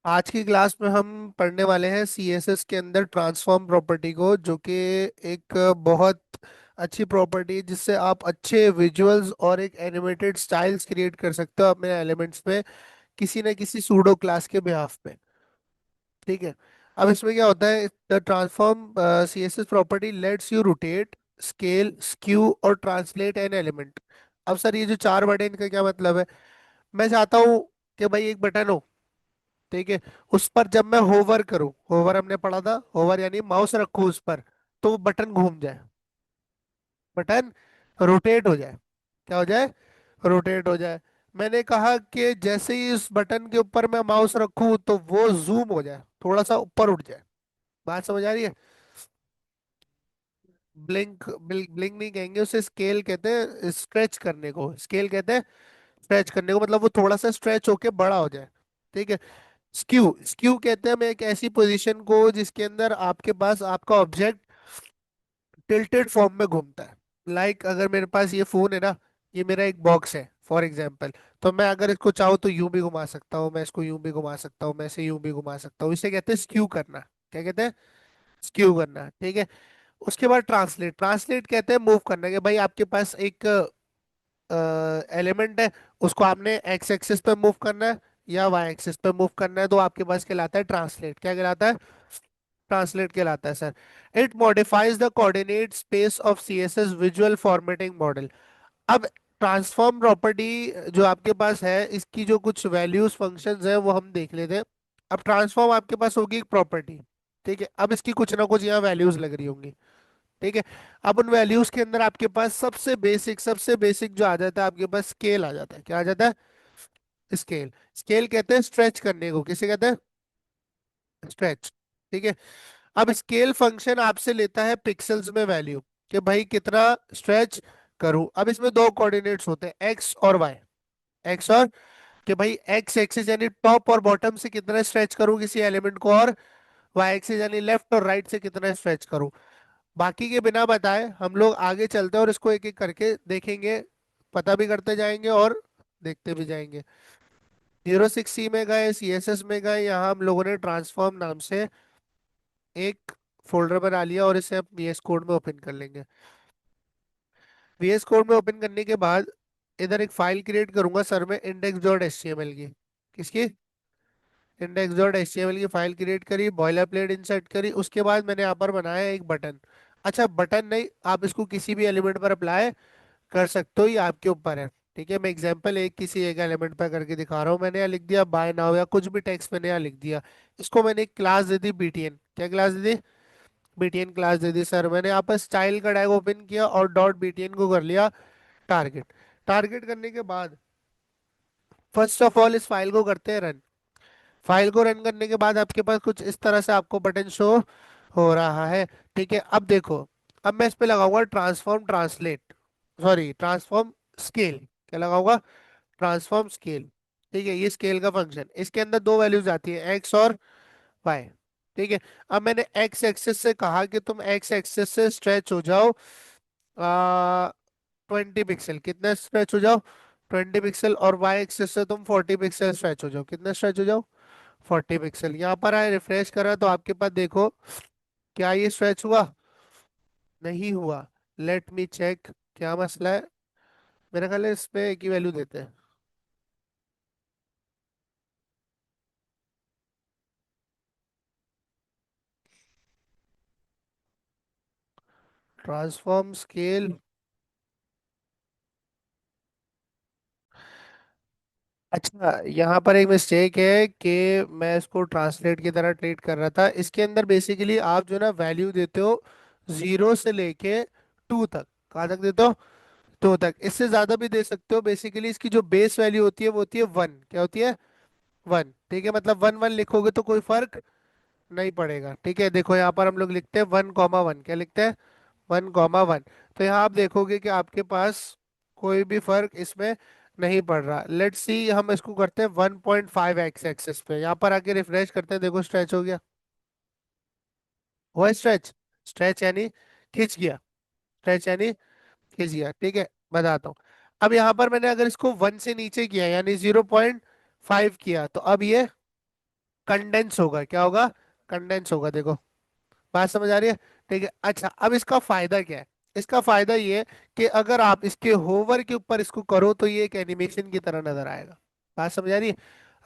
आज की क्लास में हम पढ़ने वाले हैं सीएसएस के अंदर ट्रांसफॉर्म प्रॉपर्टी को, जो कि एक बहुत अच्छी प्रॉपर्टी है जिससे आप अच्छे विजुअल्स और एक एनिमेटेड स्टाइल्स क्रिएट कर सकते हो अपने एलिमेंट्स में, किसी न किसी सूडो क्लास के बिहाफ पे। ठीक है। अब इसमें क्या होता है, the transform CSS property let's you rotate, scale, skew और ट्रांसलेट एन एलिमेंट। अब सर ये जो चार वर्ड है इनका क्या मतलब है? मैं चाहता हूँ कि भाई एक बटन हो, ठीक है, उस पर जब मैं होवर करूं, होवर हमने पढ़ा था, होवर यानी माउस रखूं उस पर, तो वो बटन घूम जाए, बटन रोटेट हो जाए। क्या हो जाए? रोटेट हो जाए। मैंने कहा कि जैसे ही इस बटन के ऊपर मैं माउस रखूं तो वो जूम हो जाए, थोड़ा सा ऊपर उठ जाए। बात समझ आ रही है? ब्लिंक ब्लिंक नहीं कहेंगे उसे, स्केल कहते हैं, स्ट्रेच करने को स्केल कहते हैं। स्ट्रेच करने को मतलब वो थोड़ा सा स्ट्रेच होके बड़ा हो जाए। ठीक है। स्क्यू स्क्यू कहते हैं हम एक ऐसी पोजीशन को जिसके अंदर आपके पास आपका ऑब्जेक्ट टिल्टेड फॉर्म में घूमता है। अगर मेरे पास ये फोन है ना, ये मेरा एक बॉक्स है फॉर एग्जाम्पल, तो मैं अगर इसको चाहूँ तो यूं भी घुमा सकता हूँ, मैं इसको यूं भी घुमा सकता हूँ, मैं इसे यूं भी घुमा सकता हूँ। इसे कहते हैं स्क्यू करना। क्या कहते हैं? स्क्यू करना। ठीक है। उसके बाद ट्रांसलेट, ट्रांसलेट कहते हैं मूव करना, कि भाई आपके पास एक एलिमेंट है, उसको आपने एक्स एक्सिस पे मूव करना है या वाई एक्सिस पे मूव करना है, तो आपके पास कहलाता है ट्रांसलेट। क्या कहलाता है? ट्रांसलेट कहलाता है sir. It modifies the coordinate space of CSS visual formatting model. अब ट्रांसफॉर्म प्रॉपर्टी जो आपके पास है, इसकी जो कुछ वैल्यूज फंक्शंस है वो हम देख लेते हैं। अब ट्रांसफॉर्म आपके पास होगी एक प्रॉपर्टी, ठीक है, अब इसकी कुछ ना कुछ यहाँ वैल्यूज लग रही होंगी। ठीक है। अब उन वैल्यूज के अंदर आपके पास सबसे बेसिक जो आ जाता है, आपके पास स्केल आ जाता है। क्या आ जाता है? स्केल। स्केल कहते हैं स्ट्रेच करने को, किसे कहते हैं? स्ट्रेच। ठीक है। अब स्केल फंक्शन आपसे लेता है पिक्सल्स में वैल्यू, कि भाई कितना स्ट्रेच करूं। अब इसमें दो कोऑर्डिनेट्स होते हैं, एक्स और वाई। एक्स और, कि भाई एक्स एक्सिस यानी टॉप और बॉटम से कितना स्ट्रेच करूं किसी एलिमेंट को, और वाई एक्सिस यानी लेफ्ट और राइट से कितना स्ट्रेच करूं। बाकी के बिना बताए हम लोग आगे चलते हैं और इसको एक एक करके देखेंगे, पता भी करते जाएंगे और देखते भी जाएंगे। 06C में गए, सीएसएस में गए, यहाँ हम लोगों ने ट्रांसफॉर्म नाम से एक फोल्डर बना लिया और इसे हम वीएस कोड में ओपन कर लेंगे। वीएस कोड में ओपन करने के बाद इधर एक फाइल क्रिएट करूंगा सर मैं, index dot H T M L की। किसकी? Index dot H T M L की फाइल क्रिएट करी, बॉयलर प्लेट इंसर्ट करी, उसके बाद मैंने यहाँ पर बनाया एक बटन। अच्छा, बटन नहीं, आप इसको किसी भी एलिमेंट पर अप्लाई कर सकते हो, ये आपके ऊपर है। ठीक है, मैं एग्जांपल एक किसी एक एलिमेंट पर करके दिखा रहा हूँ। मैंने यहाँ लिख दिया बाय नाउ, या कुछ भी टेक्स्ट मैंने यहाँ लिख दिया। इसको मैंने एक क्लास दे दी बीटीएन। क्या क्लास दे दी? बीटीएन क्लास दे दी सर। मैंने यहाँ पर स्टाइल का टैग ओपन किया और डॉट बीटीएन को कर लिया टारगेट। टारगेट करने के बाद फर्स्ट ऑफ ऑल इस फाइल को करते हैं रन। फाइल को रन करने के बाद आपके पास कुछ इस तरह से आपको बटन शो हो रहा है। ठीक है। अब देखो, अब मैं इस पे लगाऊंगा transform translate, sorry transform scale. क्या लगाऊंगा? Transform scale. ठीक है, ये स्केल का फंक्शन, इसके अंदर दो वैल्यूज आती है, एक्स और वाई। ठीक है। अब मैंने एक्स एक्सेस से कहा कि तुम एक्स एक्सेस से स्ट्रेच हो जाओ 20 पिक्सल, कितना स्ट्रेच हो जाओ? 20 पिक्सल। और वाई एक्सेस से तुम 40 पिक्सल स्ट्रेच हो जाओ, कितना स्ट्रेच हो जाओ? 40 पिक्सल। यहाँ पर आए, रिफ्रेश करा तो आपके पास देखो, क्या ये स्ट्रेच हुआ? नहीं हुआ। लेट मी चेक, क्या मसला है। मेरा ख्याल है इस पे एक ही वैल्यू देते हैं। Transform scale. अच्छा, यहाँ पर एक मिस्टेक है कि मैं इसको ट्रांसलेट की तरह ट्रीट कर रहा था। इसके अंदर बेसिकली आप जो ना वैल्यू देते हो 0 से लेके 2 तक। कहाँ तक देते हो? 2 तक। इससे ज्यादा भी दे सकते हो। बेसिकली इसकी जो बेस वैल्यू होती है वो होती है 1। क्या होती है? 1। ठीक है, मतलब 1 1 लिखोगे तो कोई फर्क नहीं पड़ेगा। ठीक है, देखो यहाँ पर हम लोग लिखते हैं 1 1। क्या लिखते हैं? 1 1। तो यहाँ आप देखोगे कि आपके पास कोई भी फर्क इसमें नहीं पड़ रहा। लेट्स सी, हम इसको करते हैं 1.5 एक्स एक्सेस पे, यहाँ पर आके रिफ्रेश करते हैं, देखो स्ट्रेच हो गया। हुआ स्ट्रेच? स्ट्रेच यानी खिंच गया। स्ट्रेच यानी खिंच गया। ठीक है, बताता हूँ। अब यहाँ पर मैंने अगर इसको 1 से नीचे किया यानी 0.5 किया, तो अब ये कंडेंस होगा, क्या होगा? कंडेंस होगा, देखो। बात समझ आ रही है? ठीक है। अच्छा, अब इसका फायदा क्या है? इसका फायदा ये है कि अगर आप इसके होवर के ऊपर इसको करो तो ये एक एनिमेशन की तरह नजर आएगा। बात समझ आ रही है?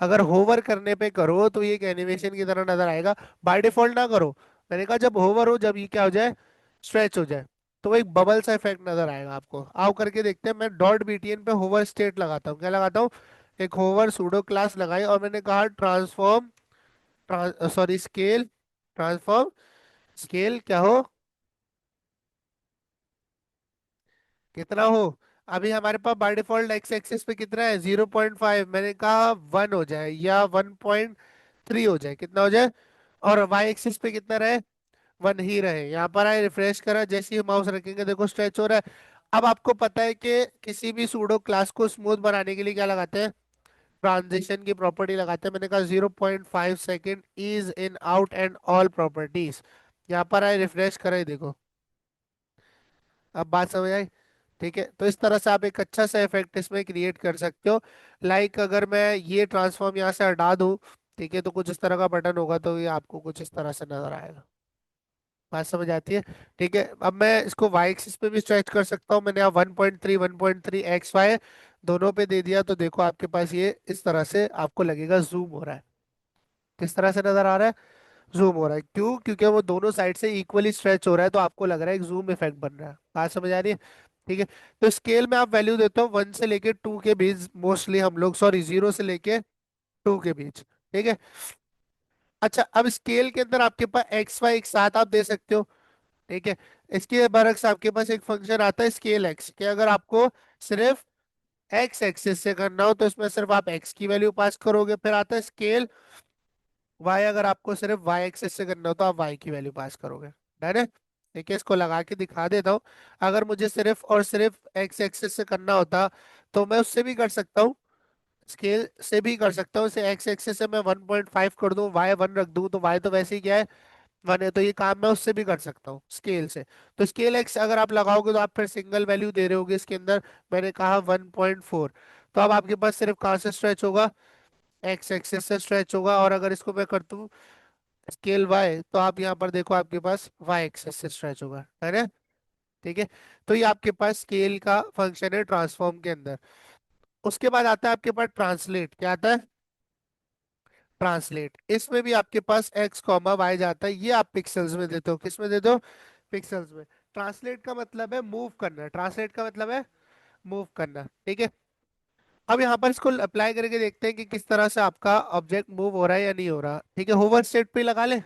अगर होवर करने पे करो तो ये एक एनिमेशन की तरह नजर आएगा। बाय डिफॉल्ट ना करो। मैंने कहा जब होवर हो, जब ये क्या हो जाए, स्ट्रेच हो जाए, तो एक बबल सा इफेक्ट नजर आएगा आपको। आओ करके देखते हैं। मैं डॉट बीटीएन पे होवर स्टेट लगाता हूँ। क्या लगाता हूँ? एक होवर सूडो क्लास लगाई और मैंने कहा transform, sorry scale, transform scale क्या हो, कितना हो। अभी हमारे पास बाय डिफॉल्ट एक्स एक्सिस पे कितना है? 0.5। मैंने कहा 1 हो जाए या 1.3 हो जाए, कितना हो जाए? और वाई एक्सिस पे कितना रहे? 1 ही रहे। यहाँ पर आए, रिफ्रेश करा, जैसे ही माउस रखेंगे देखो स्ट्रेच हो रहा है। अब आपको पता है कि किसी भी सूडो क्लास को स्मूथ बनाने के लिए क्या लगाते हैं? ट्रांजिशन की प्रॉपर्टी लगाते हैं। मैंने कहा 0.5 second is in out and all properties. यहाँ पर आए, रिफ्रेश करे, देखो। अब बात समझ आई? ठीक है, तो इस तरह से आप एक अच्छा सा इफेक्ट इसमें क्रिएट कर सकते हो। लाइक अगर मैं ये ट्रांसफॉर्म यहाँ से हटा दूं, ठीक है, तो कुछ इस तरह का बटन होगा, तो ये आपको कुछ इस तरह से नजर आएगा। बात समझ आती है? ठीक है, अब मैं इसको वाई एक्सिस पे भी स्ट्रेच कर सकता हूँ। मैंने यहाँ 1.3 एक्स वाई दोनों पे दे दिया, तो देखो आपके पास ये इस तरह से आपको लगेगा जूम हो रहा है। किस तरह से नजर आ रहा है? जूम हो रहा है। क्यों? क्योंकि वो दोनों साइड से इक्वली स्ट्रेच हो रहा है, तो आपको लग रहा है एक जूम इफेक्ट बन रहा है। बात समझ आ रही है? ठीक है, तो स्केल में आप वैल्यू देते हो 1 से लेके 2 के बीच, मोस्टली हम लोग, सॉरी, 0 से लेके 2 के बीच। ठीक है। अच्छा, अब स्केल के अंदर आपके पास एक्स वाई एक साथ आप दे सकते हो। ठीक है। इसके बरक्स आपके पास एक फंक्शन आता है स्केल एक्स, कि अगर आपको सिर्फ एक्स एक्सिस से करना हो तो इसमें सिर्फ आप एक्स की वैल्यू पास करोगे। फिर आता है स्केल वाई, अगर आपको सिर्फ वाई एक्सिस से करना हो तो आप वाई की वैल्यू पास करोगे। डन है? ठीक है, इसको लगा के दिखा देता हूँ। अगर मुझे सिर्फ और सिर्फ एक्स एक्सिस से करना होता तो मैं उससे भी कर सकता हूँ, स्केल से भी कर सकता हूँ। इसे एक्स एक्सिस से मैं 1.5 कर दूं, वाई 1 रख दूं, तो वाई तो वैसे ही क्या है, 1 है, तो ये काम मैं उससे भी कर सकता हूँ स्केल से। तो स्केल एक्स अगर आप लगाओगे तो आप फिर सिंगल वैल्यू दे रहे होगे इसके अंदर। मैंने कहा 1.4। तो अब आपके पास सिर्फ कहाँ से स्ट्रेच होगा? एक्स एक्सिस से स्ट्रेच होगा। और अगर इसको मैं कर दूं स्केल वाई, तो आप यहाँ पर देखो आपके पास वाई एक्सेस से स्ट्रेच होगा, है ना? ठीक है, तो ये आपके पास स्केल का फंक्शन है ट्रांसफॉर्म के अंदर। उसके बाद आता है आपके पास ट्रांसलेट। क्या आता है? ट्रांसलेट। इसमें भी आपके पास एक्स कॉमा वाई जाता है, ये आप पिक्सल्स में देते हो। किस में देते हो? पिक्सल्स में। ट्रांसलेट का मतलब है मूव करना, ट्रांसलेट का मतलब है मूव करना। ठीक है, अब यहाँ पर इसको अप्लाई करके देखते हैं कि किस तरह से आपका ऑब्जेक्ट मूव हो रहा है या नहीं हो रहा। ठीक है, होवर स्टेट पे लगा ले।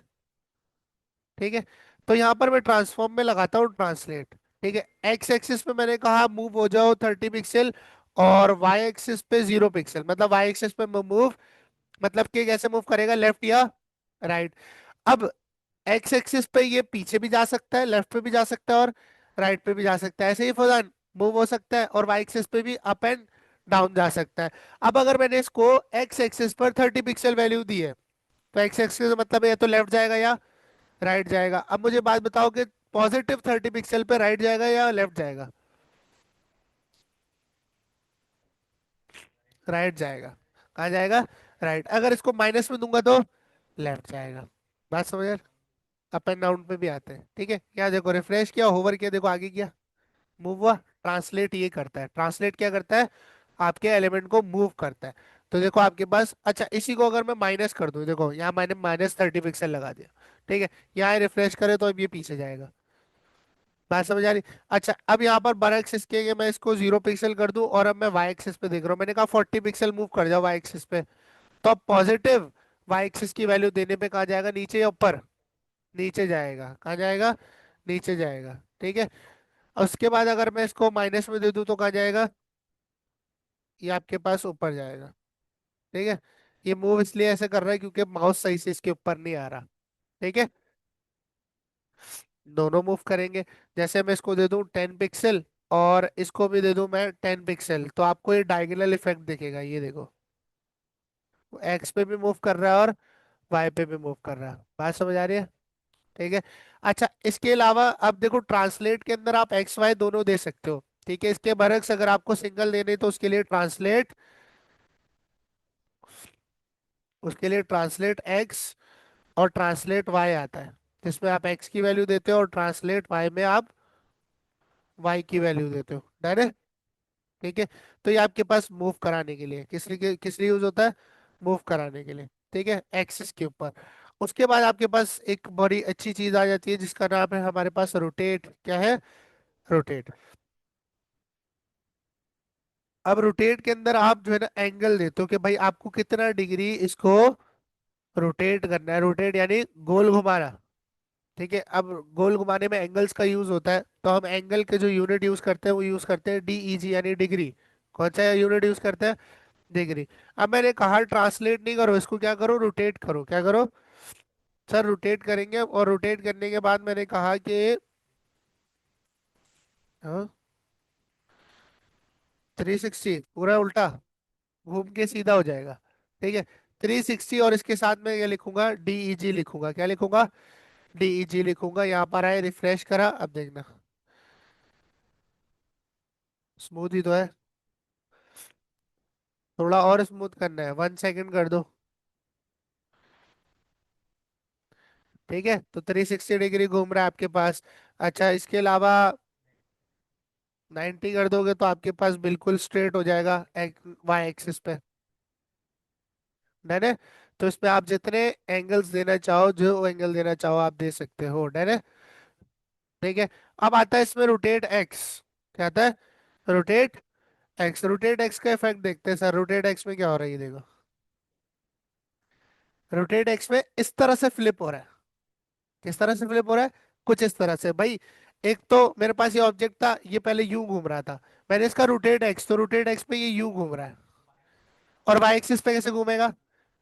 ठीक है, तो यहाँ पर मैं ट्रांसफॉर्म में लगाता हूँ ट्रांसलेट। ठीक है, एक्स एक्सिस पे मैंने कहा मूव हो जाओ 30 पिक्सल, और वाई एक्सिस पे 0 पिक्सल। मतलब वाई एक्सिस पे मूव, मतलब कि कैसे मूव करेगा, लेफ्ट या राइट। अब एक्स एक्सिस पे ये पीछे भी जा सकता है, लेफ्ट पे भी जा सकता है, और राइट पे भी जा सकता है। ऐसे ही फौजान मूव हो सकता है, और वाई एक्सिस पे भी अप एंड डाउन जा सकता है। अब अगर मैंने इसको एक्स एक्सिस पर 30 पिक्सल वैल्यू दी है, तो एक्स एक्सिस का मतलब या तो लेफ्ट जाएगा या राइट जाएगा। अब मुझे बात बताओ कि पॉजिटिव 30 पिक्सल पे राइट जाएगा या लेफ्ट जाएगा? राइट जाएगा। कहाँ जाएगा? राइट। अगर इसको माइनस में दूंगा तो लेफ्ट जाएगा। बात समझ? अप एंड डाउन पे भी आते हैं। ठीक है, यहाँ देखो, रिफ्रेश किया, होवर किया, देखो आगे किया, मूव हुआ। ट्रांसलेट ये करता है। ट्रांसलेट क्या करता है? आपके एलिमेंट को मूव करता है। तो देखो आपके पास, अच्छा, इसी को अगर मैं माइनस कर दूं, देखो यहाँ मैंने -30 पिक्सल लगा दिया। ठीक है, यहाँ रिफ्रेश करे तो अब ये पीछे जाएगा। बात समझ आ रही? अच्छा, अब यहाँ पर बर एक्सिस के लिए मैं इसको 0 पिक्सल कर दूं, और अब मैं वाई एक्सिस पे देख रहा हूँ। मैंने कहा 40 पिक्सल मूव कर जाओ वाई एक्सिस पे, तो अब पॉजिटिव वाई एक्सिस की वैल्यू देने पे कहाँ जाएगा? नीचे या ऊपर? नीचे जाएगा। कहाँ जाएगा? नीचे जाएगा। ठीक है, और उसके बाद अगर मैं इसको माइनस में दे दूं तो कहाँ जाएगा? ये आपके पास ऊपर जाएगा। ठीक है, ये मूव इसलिए ऐसे कर रहा है क्योंकि माउस सही से इसके ऊपर नहीं आ रहा। ठीक है, दोनों मूव करेंगे। जैसे मैं इसको दे दूं 10 पिक्सल, और इसको भी दे दूं मैं 10 पिक्सल, तो आपको ये डायगोनल इफेक्ट दिखेगा। ये देखो, एक्स पे भी मूव कर रहा है और वाई पे भी मूव कर रहा है। बात समझ आ रही है? ठीक है। अच्छा, इसके अलावा अब देखो, ट्रांसलेट के अंदर आप एक्स वाई दोनों दे सकते हो। ठीक है, इसके बरक्स अगर आपको सिंगल देने तो उसके लिए ट्रांसलेट उसके लिए ट्रांसलेट एक्स और ट्रांसलेट वाई आता है, जिसमें आप एक्स की वैल्यू देते हो और ट्रांसलेट वाई में आप वाई की वैल्यू देते हो। डन है। ठीक है। तो ये आपके पास मूव कराने के लिए किस लिए यूज होता है? मूव कराने के लिए। ठीक है, एक्सिस के ऊपर। उसके बाद आपके पास एक बड़ी अच्छी चीज आ जाती है जिसका नाम है हमारे पास रोटेट। क्या है? रोटेट। अब रोटेट के अंदर आप जो है ना एंगल देते हो कि भाई आपको कितना डिग्री इसको रोटेट करना है। रोटेट यानी गोल घुमाना। ठीक है। अब गोल घुमाने में एंगल्स का यूज होता है, तो हम एंगल के जो यूनिट यूज करते हैं वो यूज करते हैं डीईजी यानी डिग्री। कौन सा यूनिट यूज करते हैं? डिग्री। अब मैंने कहा ट्रांसलेट नहीं करो इसको, क्या करो? रोटेट करो। क्या करो? सर रोटेट करेंगे, और रोटेट करने के बाद मैंने कहा कि 360 पूरा उल्टा घूम के सीधा हो जाएगा। ठीक है। 360 और इसके साथ में ये लिखूंगा डीईजी लिखूंगा। क्या लिखूंगा? डीईजी लिखूंगा। यहाँ पर आए, रिफ्रेश करा, अब देखना स्मूथ ही तो है। थोड़ा और स्मूथ करना है, 1 सेकंड कर दो। ठीक है, तो 360 डिग्री घूम रहा है आपके पास। अच्छा, इसके अलावा 90 कर दोगे तो आपके पास बिल्कुल स्ट्रेट हो जाएगा वाई एक्सिस पे। डन है। तो इसमें आप जितने एंगल्स देना चाहो, जो एंगल देना चाहो आप दे सकते हो। डन है। ठीक है। अब आता है इसमें रोटेट एक्स। क्या आता है? Rotate x. रोटेट एक्स का इफेक्ट देखते हैं सर। रोटेट एक्स में क्या हो रहा है ये देखो। रोटेट एक्स में इस तरह से फ्लिप हो रहा है। किस तरह से फ्लिप हो रहा है? कुछ इस तरह से भाई। एक तो मेरे पास ये ऑब्जेक्ट था, ये पहले यूं घूम रहा था। मैंने इसका रोटेट एक्स, तो रोटेट एक्स पे ये यूं घूम रहा है। और वाई एक्सिस पे कैसे घूमेगा?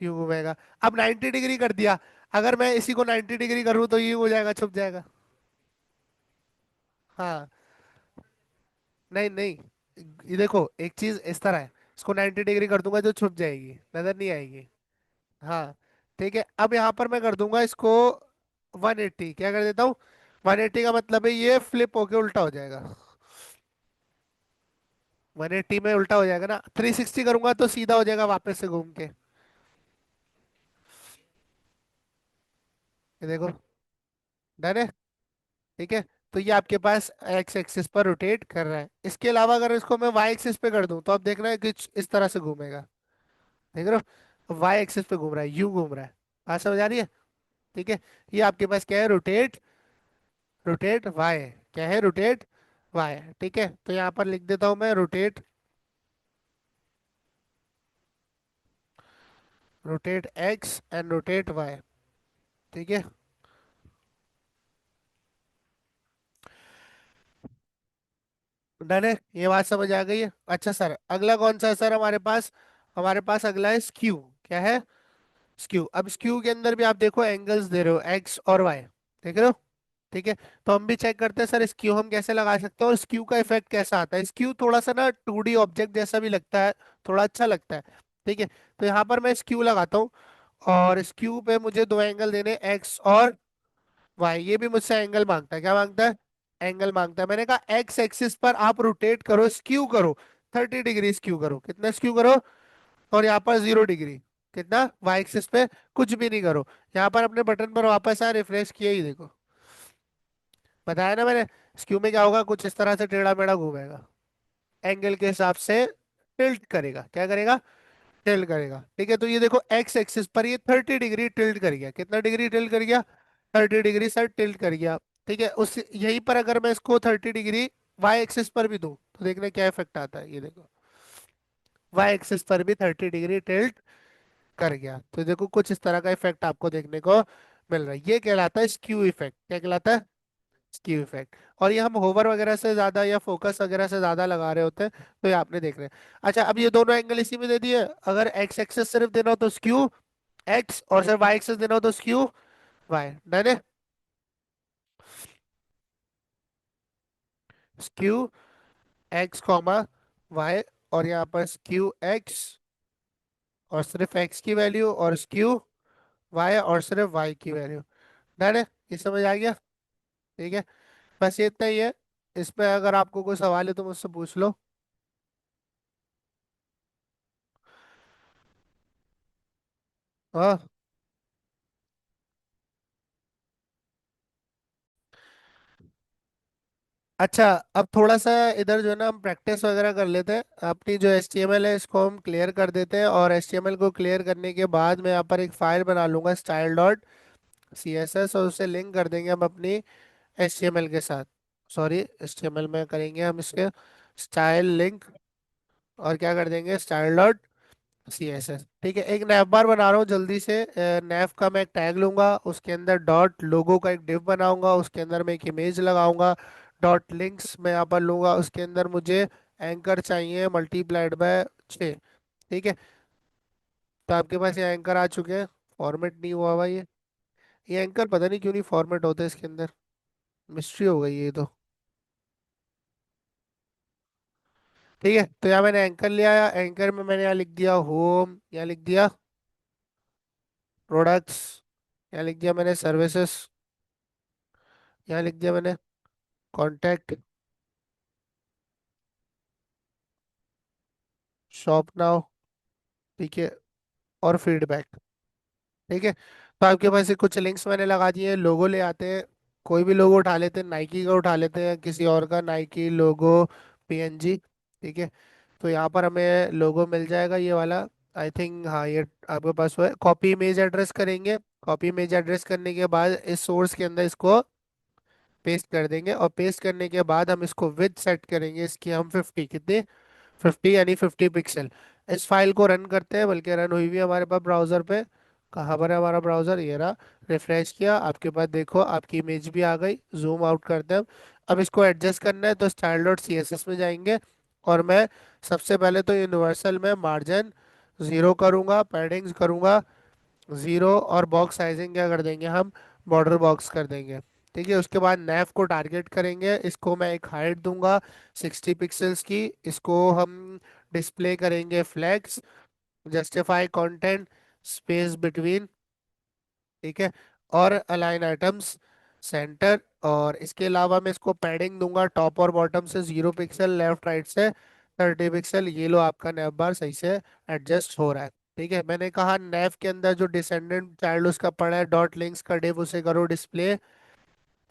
यूं घूमेगा। अब 90 डिग्री कर दिया। अगर मैं इसी को 90 डिग्री करूँ तो यूं हो जाएगा, छुप जाएगा। हाँ। नहीं नहीं, ये देखो एक चीज इस तरह है। इसको 90 डिग्री कर दूंगा जो छुप जाएगी, नजर नहीं आएगी। हाँ। ठीक है। अब यहाँ पर मैं कर दूंगा इसको 180। क्या कर देता हूँ? 180 का मतलब है ये फ्लिप होके उल्टा हो जाएगा। 180 में उल्टा हो जाएगा ना। 360 करूंगा तो सीधा हो जाएगा वापस से घूम के। ये देखो। डन है। ठीक है। तो ये आपके पास एक्स एक्सिस पर रोटेट कर रहा है। इसके अलावा अगर इसको मैं वाई एक्सिस पे कर दूं तो आप देख रहे हैं कि इस तरह से घूमेगा। देख रहे हो, वाई एक्सिस पे घूम रहा है, यू घूम रहा है। बात समझ आ रही है? ठीक है। ये आपके पास क्या है? रोटेट। Rotate Y. क्या है? Rotate Y. ठीक है, तो यहाँ पर लिख देता हूँ मैं rotate. Rotate X and rotate Y. ठीक है। डन है। ये बात समझ आ गई है? अच्छा सर, अगला कौन सा है सर हमारे पास? हमारे पास अगला है स्क्यू। क्या है? स्क्यू। अब स्क्यू के अंदर भी आप देखो एंगल्स दे रहे हो एक्स और वाई। देख रहे हो? ठीक है। तो हम भी चेक करते हैं सर स्क्यू हम कैसे लगा सकते हैं और स्क्यू का इफेक्ट कैसा आता है। स्क्यू थोड़ा सा ना 2D ऑब्जेक्ट जैसा भी लगता है, थोड़ा अच्छा लगता है। ठीक है। तो यहाँ पर मैं स्क्यू लगाता हूँ, और स्क्यू पे मुझे दो एंगल देने, एक्स और वाई। ये भी मुझसे एंगल मांगता है। क्या मांगता है? एंगल मांगता है। मैंने कहा एक्स एक्सिस पर आप रोटेट करो, स्क्यू करो, 30 डिग्री स्क्यू करो। कितना स्क्यू करो? और यहाँ पर 0 डिग्री। कितना? वाई एक्सिस पे कुछ भी नहीं करो। यहाँ पर अपने बटन पर वापस आ, रिफ्रेश किया ही देखो। बताया ना मैंने। स्क्यू में क्या होगा? कुछ इस तरह से टेढ़ा मेढ़ा घूमेगा, एंगल के हिसाब से टिल्ट करेगा। क्या करेगा? टिल्ट करेगा। ठीक है। तो ये देखो एक्स एक्सिस पर ये 30 डिग्री टिल्ट कर गया। कितना डिग्री टिल्ट कर गया? 30 डिग्री सर टिल्ट कर गया। ठीक है। उस यहीं पर अगर मैं इसको 30 डिग्री वाई एक्सिस पर भी दूं तो देखना क्या इफेक्ट आता है। ये देखो, वाई एक्सिस पर भी 30 डिग्री टिल्ट कर गया। तो देखो कुछ इस तरह का इफेक्ट आपको देखने को मिल रहा है। ये कहलाता है स्क्यू इफेक्ट। क्या कहलाता है? Skew effect. और ये हम होवर वगैरह से ज्यादा या फोकस वगैरह से ज्यादा लगा रहे होते हैं, तो ये आपने देख रहे हैं। अच्छा, अब ये दोनों एंगल इसी में दे दिए। अगर एक्स एक्सेस सिर्फ देना हो तो स्क्यू एक्स, और सिर्फ वाई एक्सेस देना हो तो स्क्यू वाई। डन है। स्क्यू एक्स कॉमा वाई, और यहाँ पर स्क्यू एक्स और सिर्फ एक्स की वैल्यू, और स्क्यू वाई और सिर्फ वाई की वैल्यू। डन है। ये समझ आ गया? ठीक है। बस ये इतना ही है। इस पे अगर आपको कोई सवाल है तो मुझसे पूछ लो। हाँ। अच्छा, अब थोड़ा सा इधर जो है ना हम प्रैक्टिस वगैरह कर लेते हैं। अपनी जो HTML है इसको हम क्लियर कर देते हैं, और HTML को क्लियर करने के बाद मैं यहाँ पर एक फाइल बना लूंगा स्टाइल डॉट CSS, और उसे लिंक कर देंगे हम अपनी HTML के साथ। सॉरी, HTML में करेंगे हम इसके स्टाइल लिंक, और क्या कर देंगे स्टाइल डॉट CSS। ठीक है, एक नैव बार बना रहा हूँ जल्दी से। नैव का मैं एक टैग लूंगा, उसके अंदर डॉट लोगो का एक डिव बनाऊंगा, उसके अंदर मैं एक इमेज लगाऊंगा। डॉट लिंक्स मैं यहाँ पर लूंगा, उसके अंदर मुझे एंकर चाहिए मल्टीप्लाइड बाय 6। ठीक है, तो आपके पास ये एंकर आ चुके हैं। फॉर्मेट नहीं हुआ हुआ ये एंकर पता नहीं क्यों नहीं फॉर्मेट होते इसके अंदर, मिस्ट्री हो गई ये तो। ठीक है, तो यहाँ मैंने एंकर लिया, एंकर में मैंने यहाँ लिख दिया होम, यहाँ लिख दिया प्रोडक्ट्स, यहाँ लिख दिया मैंने सर्विसेज, यहाँ लिख दिया मैंने कॉन्टैक्ट, शॉप नाउ। ठीक है, और फीडबैक। ठीक है, तो आपके पास ये कुछ लिंक्स मैंने लगा दिए हैं। लोगो ले आते हैं, कोई भी लोगो उठा लेते हैं, नाइकी का उठा लेते हैं, किसी और का नाइकी लोगो PNG। ठीक है, तो यहाँ पर हमें लोगो मिल जाएगा ये वाला। आई थिंक हाँ, ये आपके पास वो है। कॉपी इमेज एड्रेस करेंगे, कॉपी इमेज एड्रेस करने के बाद इस सोर्स के अंदर इसको पेस्ट कर देंगे, और पेस्ट करने के बाद हम इसको विड्थ सेट करेंगे इसकी हम 50, कितने 50 यानी 50 पिक्सल। इस फाइल को रन करते हैं, बल्कि रन हुई भी है हमारे पास ब्राउजर पे। कहाँ पर है हमारा ब्राउजर, ये रहा। रिफ्रेश किया, आपके पास देखो आपकी इमेज भी आ गई। जूम आउट करते हैं अब इसको एडजस्ट करना है, तो स्टाइल डॉट CSS में जाएंगे, और मैं सबसे पहले तो यूनिवर्सल में मार्जिन 0 करूंगा, पैडिंग्स करूंगा 0, और बॉक्स साइजिंग क्या कर देंगे हम, बॉर्डर बॉक्स कर देंगे। ठीक है, उसके बाद नैव को टारगेट करेंगे, इसको मैं एक हाइट दूंगा 60 पिक्सल्स की। इसको हम डिस्प्ले करेंगे flags, justify content, space between. ठीक है, और अलाइन आइटम्स सेंटर। और इसके अलावा मैं इसको पैडिंग दूंगा टॉप और बॉटम से 0 पिक्सल, लेफ्ट राइट से 30 पिक्सल। ये लो आपका नैव बार सही से एडजस्ट हो रहा है। ठीक है, मैंने कहा नैव के अंदर जो डिसेंडेंट चाइल्ड उसका पड़ा है डॉट लिंक्स का डिव, उसे करो डिस्प्ले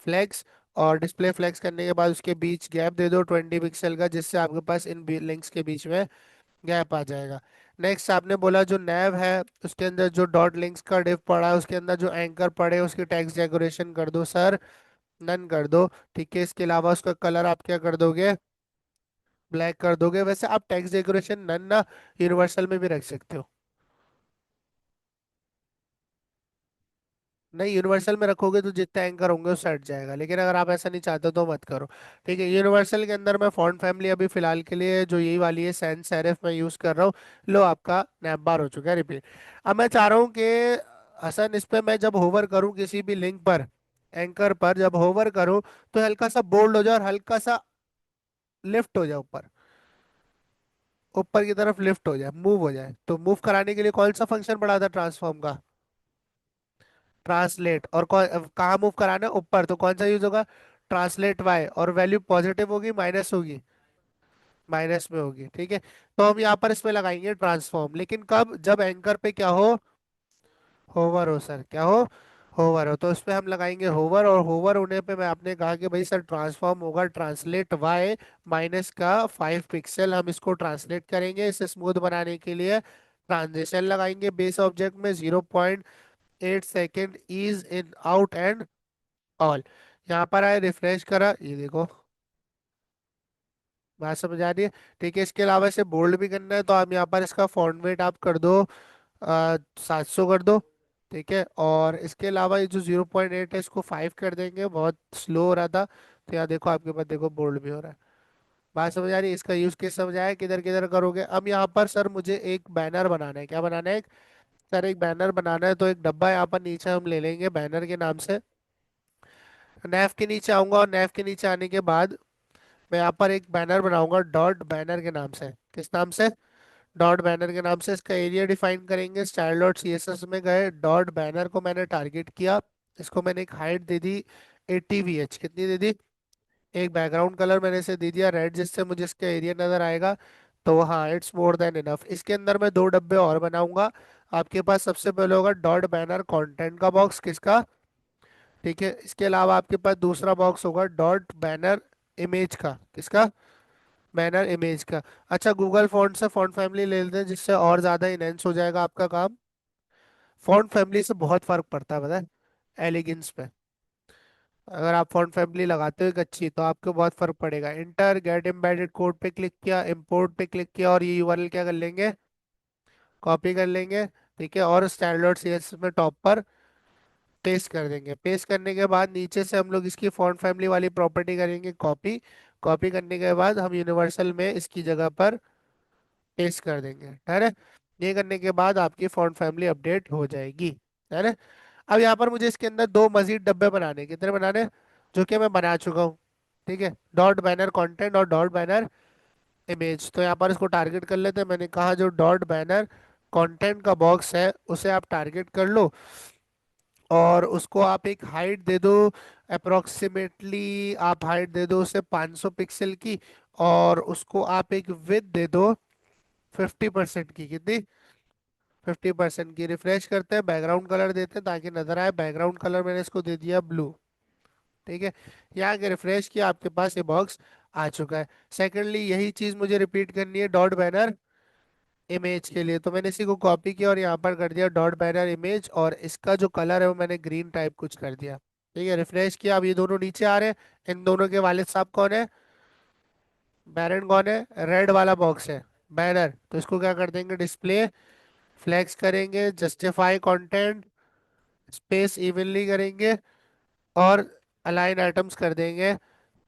फ्लेक्स। और डिस्प्ले फ्लेक्स करने के बाद उसके बीच गैप दे दो 20 पिक्सल का, जिससे आपके पास इन लिंक्स के बीच में गैप आ जाएगा। नेक्स्ट आपने बोला जो नैव है उसके अंदर जो डॉट लिंक्स का डिव पड़ा है, उसके अंदर जो एंकर पड़े उसकी टेक्स्ट डेकोरेशन कर दो सर, नन कर दो। ठीक है, इसके अलावा उसका कलर आप क्या कर दोगे, ब्लैक कर दोगे। वैसे आप टेक्स्ट डेकोरेशन नन ना यूनिवर्सल में भी रख सकते हो। नहीं, यूनिवर्सल में रखोगे तो जितने एंकर होंगे उस हट जाएगा, लेकिन अगर आप ऐसा नहीं चाहते तो मत करो। ठीक है, यूनिवर्सल के अंदर मैं फॉन्ट फैमिली अभी फिलहाल के लिए जो यही वाली है सैन सेरिफ मैं यूज कर रहा हूँ। लो आपका नैप बार हो चुका है रिपीट। अब मैं चाह रहा हूँ कि हसन इस पे मैं जब होवर करूँ किसी भी लिंक पर, एंकर पर जब होवर करूँ, तो हल्का सा बोल्ड हो जाए और हल्का सा लिफ्ट हो जाए ऊपर, ऊपर की तरफ लिफ्ट हो जाए, मूव हो जाए। तो मूव कराने के लिए कौन सा फंक्शन पड़ा था ट्रांसफॉर्म का, ट्रांसलेट। और कहाँ मूव कराना है, ऊपर, तो कौन सा यूज होगा, ट्रांसलेट वाई। और वैल्यू पॉजिटिव होगी माइनस होगी, माइनस में होगी। ठीक है, तो हम यहाँ पर इसमें लगाएंगे ट्रांसफॉर्म, लेकिन कब, जब एंकर पे क्या हो, होवर हो सर, क्या हो, होवर हो। तो इस पे हम लगाएंगे होवर, और होवर होने पे मैं आपने कहा कि भाई सर ट्रांसफॉर्म होगा ट्रांसलेट वाई माइनस का 5 पिक्सल। हम इसको ट्रांसलेट करेंगे इसे स्मूथ बनाने के लिए, ट्रांजिशन लगाएंगे बेस ऑब्जेक्ट में 0.8 second, ease in out and all. यहाँ पर आए, रिफ्रेश करा, ये देखो बात समझ आ रही है। ठीक है, इसके अलावा इसे बोल्ड भी करना है, तो आप यहाँ पर इसका फॉन्ट वेट आप कर दो 700 कर दो। ठीक है, और इसके अलावा ये जो 0.8 है इसको 5 कर देंगे, बहुत स्लो हो रहा था। तो यहाँ देखो आपके पास देखो बोल्ड भी हो रहा है। बात समझ आ रही है, इसका यूज केस समझ आया किधर किधर करोगे। अब यहाँ पर सर मुझे एक बैनर बनाना है, क्या बनाना है, सर एक बैनर बनाना है। तो एक डब्बा यहाँ पर नीचे हम ले लेंगे बैनर के नाम से। नैव के नीचे आऊंगा, और नैव के नीचे आने के बाद मैं यहाँ पर एक बैनर बनाऊंगा डॉट बैनर के नाम से। किस नाम से, डॉट बैनर के नाम से। इसका एरिया डिफाइन करेंगे, स्टाइल डॉट CSS में गए, डॉट बैनर को मैंने टारगेट किया, इसको मैंने एक हाइट दे दी 80 VH, कितनी दे दी, एक बैकग्राउंड कलर मैंने इसे दे दिया रेड, जिससे मुझे इसका एरिया नजर आएगा। तो हाँ, इट्स मोर देन इनफ। इसके अंदर मैं दो डब्बे और बनाऊंगा। आपके पास सबसे पहले होगा डॉट बैनर कंटेंट का बॉक्स, किसका? ठीक है, इसके अलावा आपके पास दूसरा बॉक्स होगा डॉट बैनर इमेज का, किसका? बैनर इमेज का। अच्छा, गूगल फॉन्ट से फॉन्ट फैमिली ले लेते हैं, जिससे और ज्यादा इनहेंस हो जाएगा आपका काम। फॉन्ट फैमिली से बहुत फर्क पड़ता है, पता है, एलिगेंस पे। अगर आप फॉन्ट फैमिली लगाते हो एक अच्छी, तो आपको बहुत फर्क पड़ेगा। इंटर गेट एम्बेडेड कोड पे क्लिक किया, इंपोर्ट पे क्लिक किया, और ये यूआरएल क्या कर लेंगे, कॉपी कर लेंगे। ठीक है, और स्टैंडर्ड सीएसएस में टॉप पर पेस्ट कर देंगे। पेस्ट करने के बाद नीचे से हम लोग इसकी फॉन्ट फैमिली वाली प्रॉपर्टी करेंगे कॉपी। कॉपी करने के बाद हम यूनिवर्सल में इसकी जगह पर पेस्ट कर देंगे, है ना। ये करने के बाद आपकी फॉन्ट फैमिली अपडेट हो जाएगी, है ना। अब यहाँ पर मुझे इसके अंदर दो मजीद डब्बे बनाने, कितने बनाने? जो कि मैं बना चुका हूँ। ठीक है, डॉट बैनर कंटेंट और डॉट बैनर इमेज। तो यहाँ पर इसको टारगेट कर लेते हैं। मैंने कहा जो डॉट बैनर कंटेंट का बॉक्स है उसे आप टारगेट कर लो, और उसको आप एक हाइट दे दो। अप्रोक्सीमेटली आप हाइट दे दो उसे 500 पिक्सल की, और उसको आप एक विड्थ दे दो 50% की। कितनी? 50% की। रिफ्रेश करते हैं, बैकग्राउंड कलर देते हैं ताकि नजर आए। बैकग्राउंड कलर मैंने इसको दे दिया ब्लू। ठीक है, यहाँ के रिफ्रेश किया, आपके पास ये बॉक्स आ चुका है। सेकेंडली यही चीज मुझे रिपीट करनी है डॉट बैनर इमेज के लिए। तो मैंने इसी को कॉपी किया और यहाँ पर कर दिया डॉट बैनर इमेज, और इसका जो कलर है वो मैंने ग्रीन टाइप कुछ कर दिया। ठीक है, रिफ्रेश किया, अब ये दोनों नीचे आ रहे हैं। इन दोनों के वालिद साहब कौन है? बैरन कौन है? रेड वाला बॉक्स है बैनर। तो इसको क्या कर देंगे, डिस्प्ले फ्लेक्स करेंगे, जस्टिफाई कंटेंट, स्पेस इवनली करेंगे, और अलाइन आइटम्स कर देंगे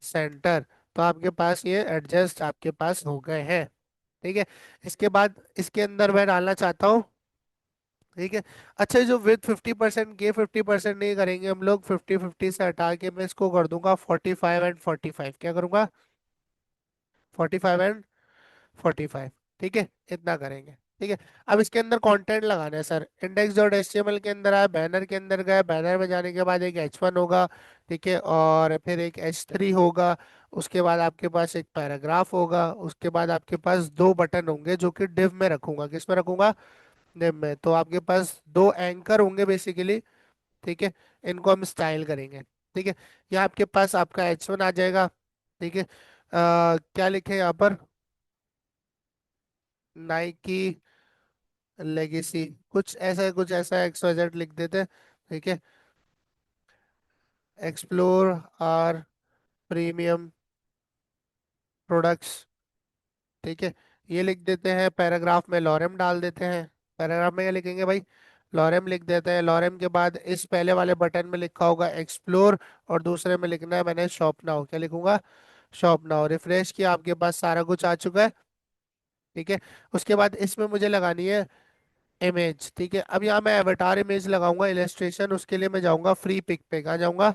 सेंटर। तो आपके पास ये एडजस्ट आपके पास हो गए हैं। ठीक है, इसके बाद इसके अंदर मैं डालना चाहता हूँ। ठीक है, अच्छा, ये जो विथ 50% के 50% नहीं करेंगे हम लोग, 50-50 से हटा के मैं इसको कर दूंगा 45 एंड 45। क्या करूंगा? 45 एंड 45। ठीक है, इतना करेंगे। ठीक है, अब इसके अंदर कंटेंट लगाना है सर। इंडेक्स डॉट एचटीएमएल के अंदर आया, बैनर के अंदर गया, बैनर में जाने के बाद एक H1 होगा। ठीक है, और फिर एक H3 होगा। उसके बाद आपके पास एक पैराग्राफ होगा। उसके बाद आपके पास दो बटन होंगे जो कि डिव में रखूंगा। किस में रखूंगा? डिव में। तो आपके पास दो एंकर होंगे बेसिकली। ठीक है, इनको हम स्टाइल करेंगे। ठीक है, यहाँ आपके पास आपका H1 आ जाएगा। ठीक है, क्या लिखे यहाँ पर? नाइकी लेगेसी, कुछ ऐसा XYZ लिख देते हैं। ठीक है, एक्सप्लोर आर प्रीमियम प्रोडक्ट्स। ठीक है, ये लिख देते हैं। पैराग्राफ में लॉरेम डाल देते हैं। पैराग्राफ में क्या लिखेंगे भाई? लॉरेम लिख देते हैं। लॉरेम के बाद इस पहले वाले बटन में लिखा होगा एक्सप्लोर, और दूसरे में लिखना है मैंने शॉप नाउ। क्या लिखूंगा? Shop now. रिफ्रेश किया, आपके पास सारा कुछ आ चुका है। ठीक है, उसके बाद इसमें मुझे लगानी है इमेज। ठीक है, अब यहाँ मैं एवटार इमेज लगाऊंगा इलेस्ट्रेशन। उसके लिए मैं जाऊंगा फ्री पिक पे। कहाँ जाऊंगा?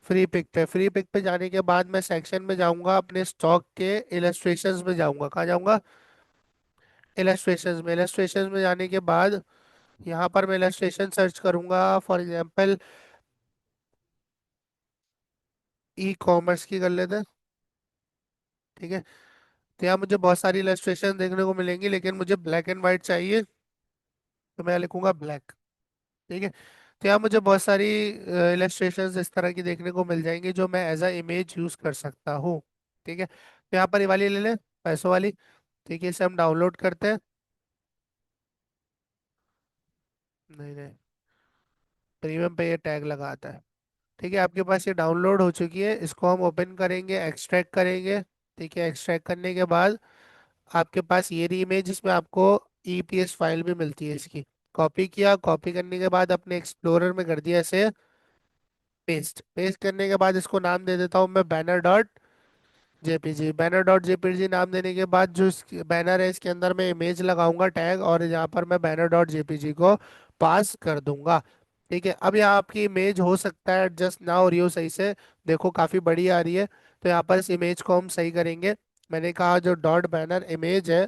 फ्री पिक पे। फ्री पिक पे जाने के बाद मैं सेक्शन में जाऊंगा, अपने स्टॉक के इलेस्ट्रेशंस में जाऊंगा। कहाँ जाऊंगा? इलेस्ट्रेशंस में। इलेस्ट्रेशंस में जाने के बाद यहाँ पर मैं इलेस्ट्रेशन सर्च करूंगा, फॉर एग्जांपल ई कॉमर्स की कर लेते हैं। ठीक है, तो यहाँ मुझे बहुत सारी इलेस्ट्रेशन देखने को मिलेंगी, लेकिन मुझे ब्लैक एंड व्हाइट चाहिए, तो मैं लिखूंगा ब्लैक। ठीक है, तो यहाँ मुझे बहुत सारी इलस्ट्रेशंस इस तरह की देखने को मिल जाएंगी जो मैं एज अ इमेज यूज कर सकता हूँ। ठीक है, तो यहाँ पर ये वाली ले लें, पैसों वाली। ठीक है, इसे हम डाउनलोड करते हैं। नहीं नहीं, प्रीमियम पे ये टैग लगा आता है। ठीक है, आपके पास ये डाउनलोड हो चुकी है। इसको हम ओपन करेंगे, एक्सट्रैक्ट करेंगे। ठीक है, एक्सट्रैक्ट करने के बाद आपके पास ये रही इमेज, जिसमें आपको ईपीएस फाइल भी मिलती है इसकी। कॉपी किया, कॉपी करने के बाद अपने एक्सप्लोरर में कर दिया इसे पेस्ट। पेस्ट करने के बाद इसको नाम दे देता हूँ मैं banner dot JPG. Banner dot JPG नाम देने के बाद जो बैनर है इसके अंदर मैं इमेज लगाऊंगा टैग, और यहाँ पर मैं बैनर डॉट जेपीजी को पास कर दूंगा। ठीक है, अब यहाँ आपकी इमेज हो सकता है एडजस्ट ना हो रही हो सही से। देखो काफी बड़ी आ रही है, तो यहाँ पर इस इमेज को हम सही करेंगे। मैंने कहा जो डॉट बैनर इमेज है,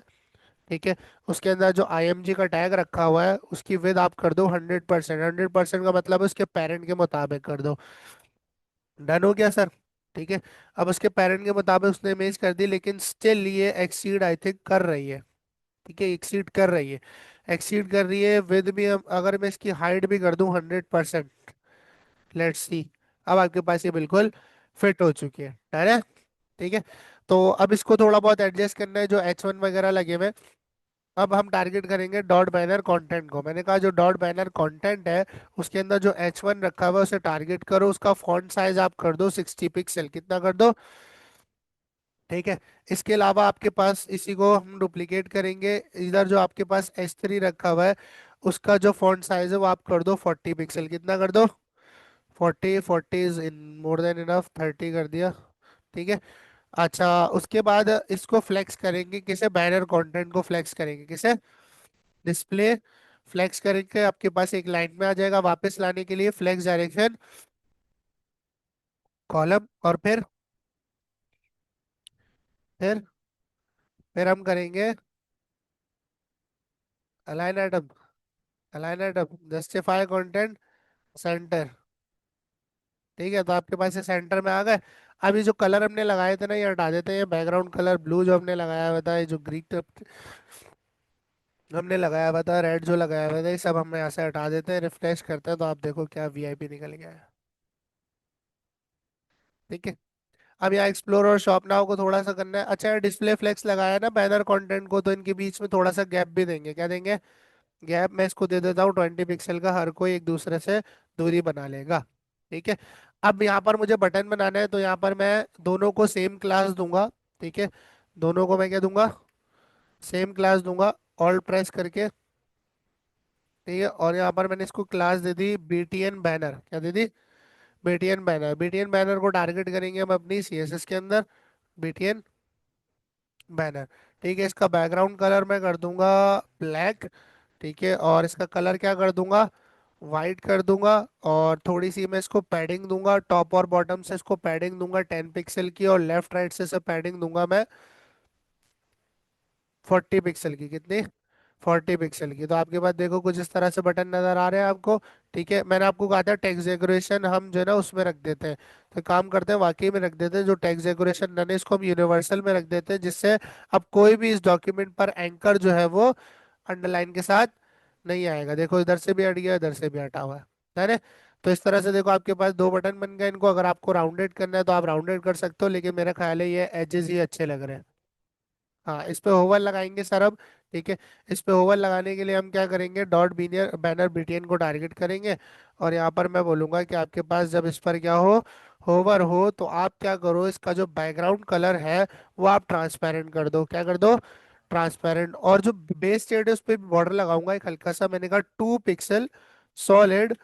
ठीक है, उसके अंदर जो IMG का टैग रखा हुआ है उसकी विद आप कर दो 100%। 100% का मतलब है उसके पेरेंट के मुताबिक कर दो। डन हो गया सर? ठीक है। अब उसके पेरेंट के मुताबिक उसने इमेज कर दी, लेकिन स्टिल ये एक्सीड आई थिंक कर रही है। ठीक है, एक्सीड कर रही है। एक्सीड कर रही है विद भी, हम अगर मैं इसकी हाइट भी कर दूं 100%, लेट्स सी। अब आपके पास ये बिल्कुल फिट हो चुकी है ना। ठीक है। तो अब इसको थोड़ा बहुत एडजस्ट करना है, जो H1 वगैरह लगे हुए हैं। अब हम टारगेट करेंगे डॉट बैनर कंटेंट को। मैंने कहा जो डॉट बैनर कंटेंट है उसके अंदर जो H1 रखा हुआ है उसे टारगेट करो, उसका फॉन्ट साइज आप कर दो 60 पिक्सल, कितना कर दो। ठीक है। इसके अलावा आपके पास इसी को हम डुप्लीकेट करेंगे, इधर जो आपके पास H3 रखा हुआ है उसका जो फॉन्ट साइज है वो आप कर दो 40 पिक्सल, कितना कर दो। 40 is in more than enough, 30 कर दिया। ठीक है। अच्छा, उसके बाद इसको फ्लेक्स करेंगे, किसे, बैनर कंटेंट को फ्लेक्स करेंगे, किसे, डिस्प्ले। फ्लेक्स करेंगे, आपके पास एक लाइन में आ जाएगा, वापस लाने के लिए फ्लेक्स डायरेक्शन कॉलम, और फिर हम करेंगे align item. Align item justify content centre. ठीक है, तो आपके पास ये सेंटर में आ गए। अभी जो कलर हमने लगाए थे ना ये हटा देते हैं, ये बैकग्राउंड कलर ब्लू जो हमने लगाया हुआ था, ये जो ग्रीक हमने लगाया हुआ था, रेड जो लगाया हुआ था, ये सब हम यहाँ से हटा देते हैं, रिफ्रेश करते हैं तो आप देखो क्या वीआईपी निकल गया है। ठीक है। अब यहाँ एक्सप्लोर और शॉप नाउ को थोड़ा सा करना है। अच्छा, डिस्प्ले फ्लेक्स लगाया है ना बैनर कंटेंट को, तो इनके बीच में थोड़ा सा गैप भी देंगे, क्या देंगे, गैप। मैं इसको दे देता हूँ 20 पिक्सल का, हर कोई एक दूसरे से दूरी बना लेगा। ठीक है। अब यहाँ पर मुझे बटन बनाना है, तो यहाँ पर मैं दोनों को सेम क्लास दूंगा। ठीक है। दोनों को मैं क्या दूंगा, सेम क्लास दूंगा, ऑल्ट प्रेस करके। ठीक है, और यहाँ पर मैंने इसको क्लास दे दी BTN बैनर, क्या दे दी, BTN बैनर। BTN बैनर को टारगेट करेंगे हम अपनी CSS के अंदर, BTN बैनर। ठीक है, इसका बैकग्राउंड कलर मैं कर दूंगा ब्लैक। ठीक है, और इसका कलर क्या कर दूंगा, वाइट कर दूंगा। और थोड़ी सी मैं इसको पैडिंग दूंगा, टॉप और बॉटम से इसको पैडिंग दूंगा 10 पिक्सल की, और लेफ्ट राइट से पैडिंग दूंगा मैं 40 पिक्सल की, कितनी, 40 पिक्सल की। तो आपके पास देखो कुछ इस तरह से बटन नजर आ रहे हैं आपको। ठीक है, मैंने आपको कहा था टेक्स्ट डेकोरेशन हम जो है ना उसमें रख देते हैं, तो काम करते हैं वाकई में रख देते हैं, जो टेक्स्ट डेकोरेशन नन है इसको हम यूनिवर्सल में रख देते हैं, जिससे अब कोई भी इस डॉक्यूमेंट पर एंकर जो है वो अंडरलाइन के साथ नहीं आएगा। देखो इधर से भी हट गया, इधर से भी हटा हुआ है ना। तो इस तरह से देखो आपके पास दो बटन बन गए। इनको अगर आपको राउंडेड करना है तो आप राउंडेड कर सकते हो, लेकिन मेरा ख्याल है ये एजेस ही अच्छे लग रहे हैं। हाँ, इस पे होवर लगाएंगे सर अब। ठीक है। इस पे होवर लगाने के लिए हम क्या करेंगे, डॉट बीनियर बैनर BTN को टारगेट करेंगे, और यहाँ पर मैं बोलूंगा कि आपके पास जब इस पर क्या हो, होवर हो, तो आप क्या करो, इसका जो बैकग्राउंड कलर है वो आप ट्रांसपेरेंट कर दो, क्या कर दो, ट्रांसपेरेंट। और जो बेस स्टेट है उस पर बॉर्डर लगाऊंगा एक हल्का सा, मैंने कहा 2 पिक्सल सॉलिड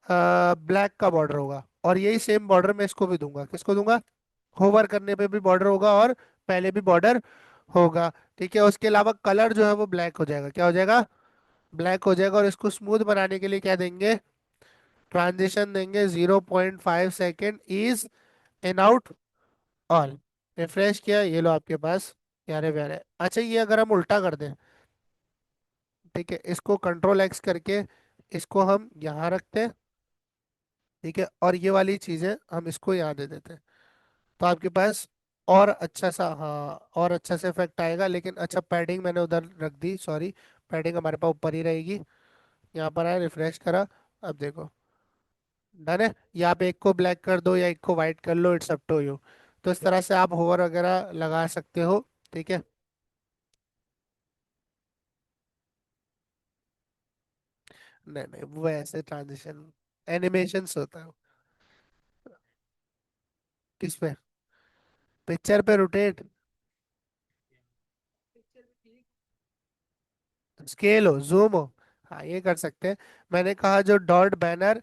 ब्लैक का बॉर्डर होगा, और यही सेम बॉर्डर मैं इसको भी दूंगा, किसको दूंगा, होवर करने पे भी बॉर्डर होगा और पहले भी बॉर्डर होगा। ठीक है, उसके अलावा कलर जो है वो ब्लैक हो जाएगा, क्या हो जाएगा, ब्लैक हो जाएगा। और इसको स्मूथ बनाने के लिए क्या देंगे, ट्रांजिशन देंगे 0.5 second is in out all. Refresh किया, ये लो आपके पास प्यारे प्यारे। अच्छा, ये अगर हम उल्टा कर दें, ठीक है, इसको कंट्रोल X करके इसको हम यहाँ रखते हैं। ठीक है, और ये वाली चीजें हम इसको यहाँ दे देते हैं, तो आपके पास और अच्छा सा, हाँ, और अच्छा से इफेक्ट आएगा। लेकिन अच्छा, पैडिंग मैंने उधर रख दी, सॉरी, पैडिंग हमारे पास ऊपर ही रहेगी। यहाँ पर आया, रिफ्रेश करा, अब देखो डन है। या आप एक को ब्लैक कर दो या एक को वाइट कर लो, इट्स अप टू यू। तो इस तरह से आप होवर वगैरह लगा सकते हो। ठीक है। नहीं नहीं, वो ऐसे ट्रांजिशन एनिमेशन होता है। किस पे, पिक्चर पे रोटेट, स्केल हो, जूम हो, हाँ ये कर सकते हैं। मैंने कहा जो डॉट बैनर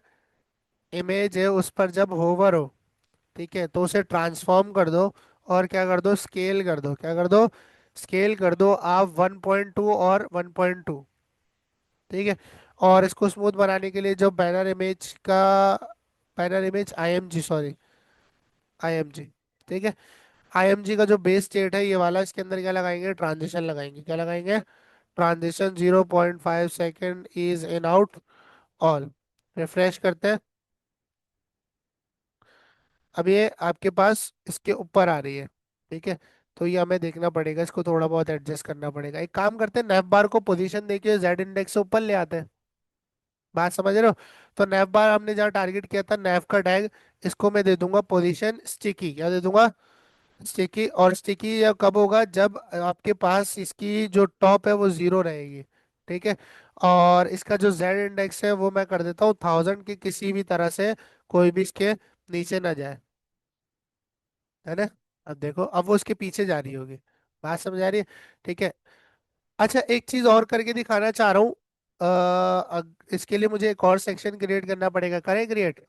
इमेज है उस पर जब होवर हो, ठीक है, तो उसे ट्रांसफॉर्म कर दो, और क्या कर दो, स्केल कर दो, क्या कर दो, स्केल कर दो आप 1.2 और 1.2। ठीक है। और इसको स्मूथ बनाने के लिए जो बैनर इमेज का, banner image IMG, sorry, IMG। ठीक है। IMG का जो बेस स्टेट है ये वाला, इसके अंदर क्या लगाएंगे, ट्रांजिशन लगाएंगे, क्या लगाएंगे, transition 0.5 second is in out all. Refresh करते हैं, अब ये आपके पास इसके ऊपर आ रही है, ठीक है। तो ये हमें देखना पड़ेगा, इसको थोड़ा बहुत एडजस्ट करना पड़ेगा। एक काम करते हैं, नेव बार को पोजीशन देके जेड इंडेक्स से ऊपर ले आते हैं। बात समझ रहे हो? तो नेव बार हमने जहाँ टारगेट किया था, नेव का टैग, इसको मैं दे दूंगा पोजीशन स्टिकी। क्या दे दूंगा? स्टिकी। और स्टिकी कब होगा? जब आपके पास इसकी जो टॉप है वो जीरो रहेगी, ठीक है। और इसका जो जेड इंडेक्स है वो मैं कर देता हूँ 1000 की, किसी भी तरह से कोई भी इसके नीचे ना जाए, है ना। अब देखो, अब वो उसके पीछे जा रही होगी। बात समझ आ रही है? ठीक है। अच्छा, एक चीज और करके दिखाना चाह रहा हूँ। इसके लिए मुझे एक और सेक्शन क्रिएट करना पड़ेगा, करें क्रिएट?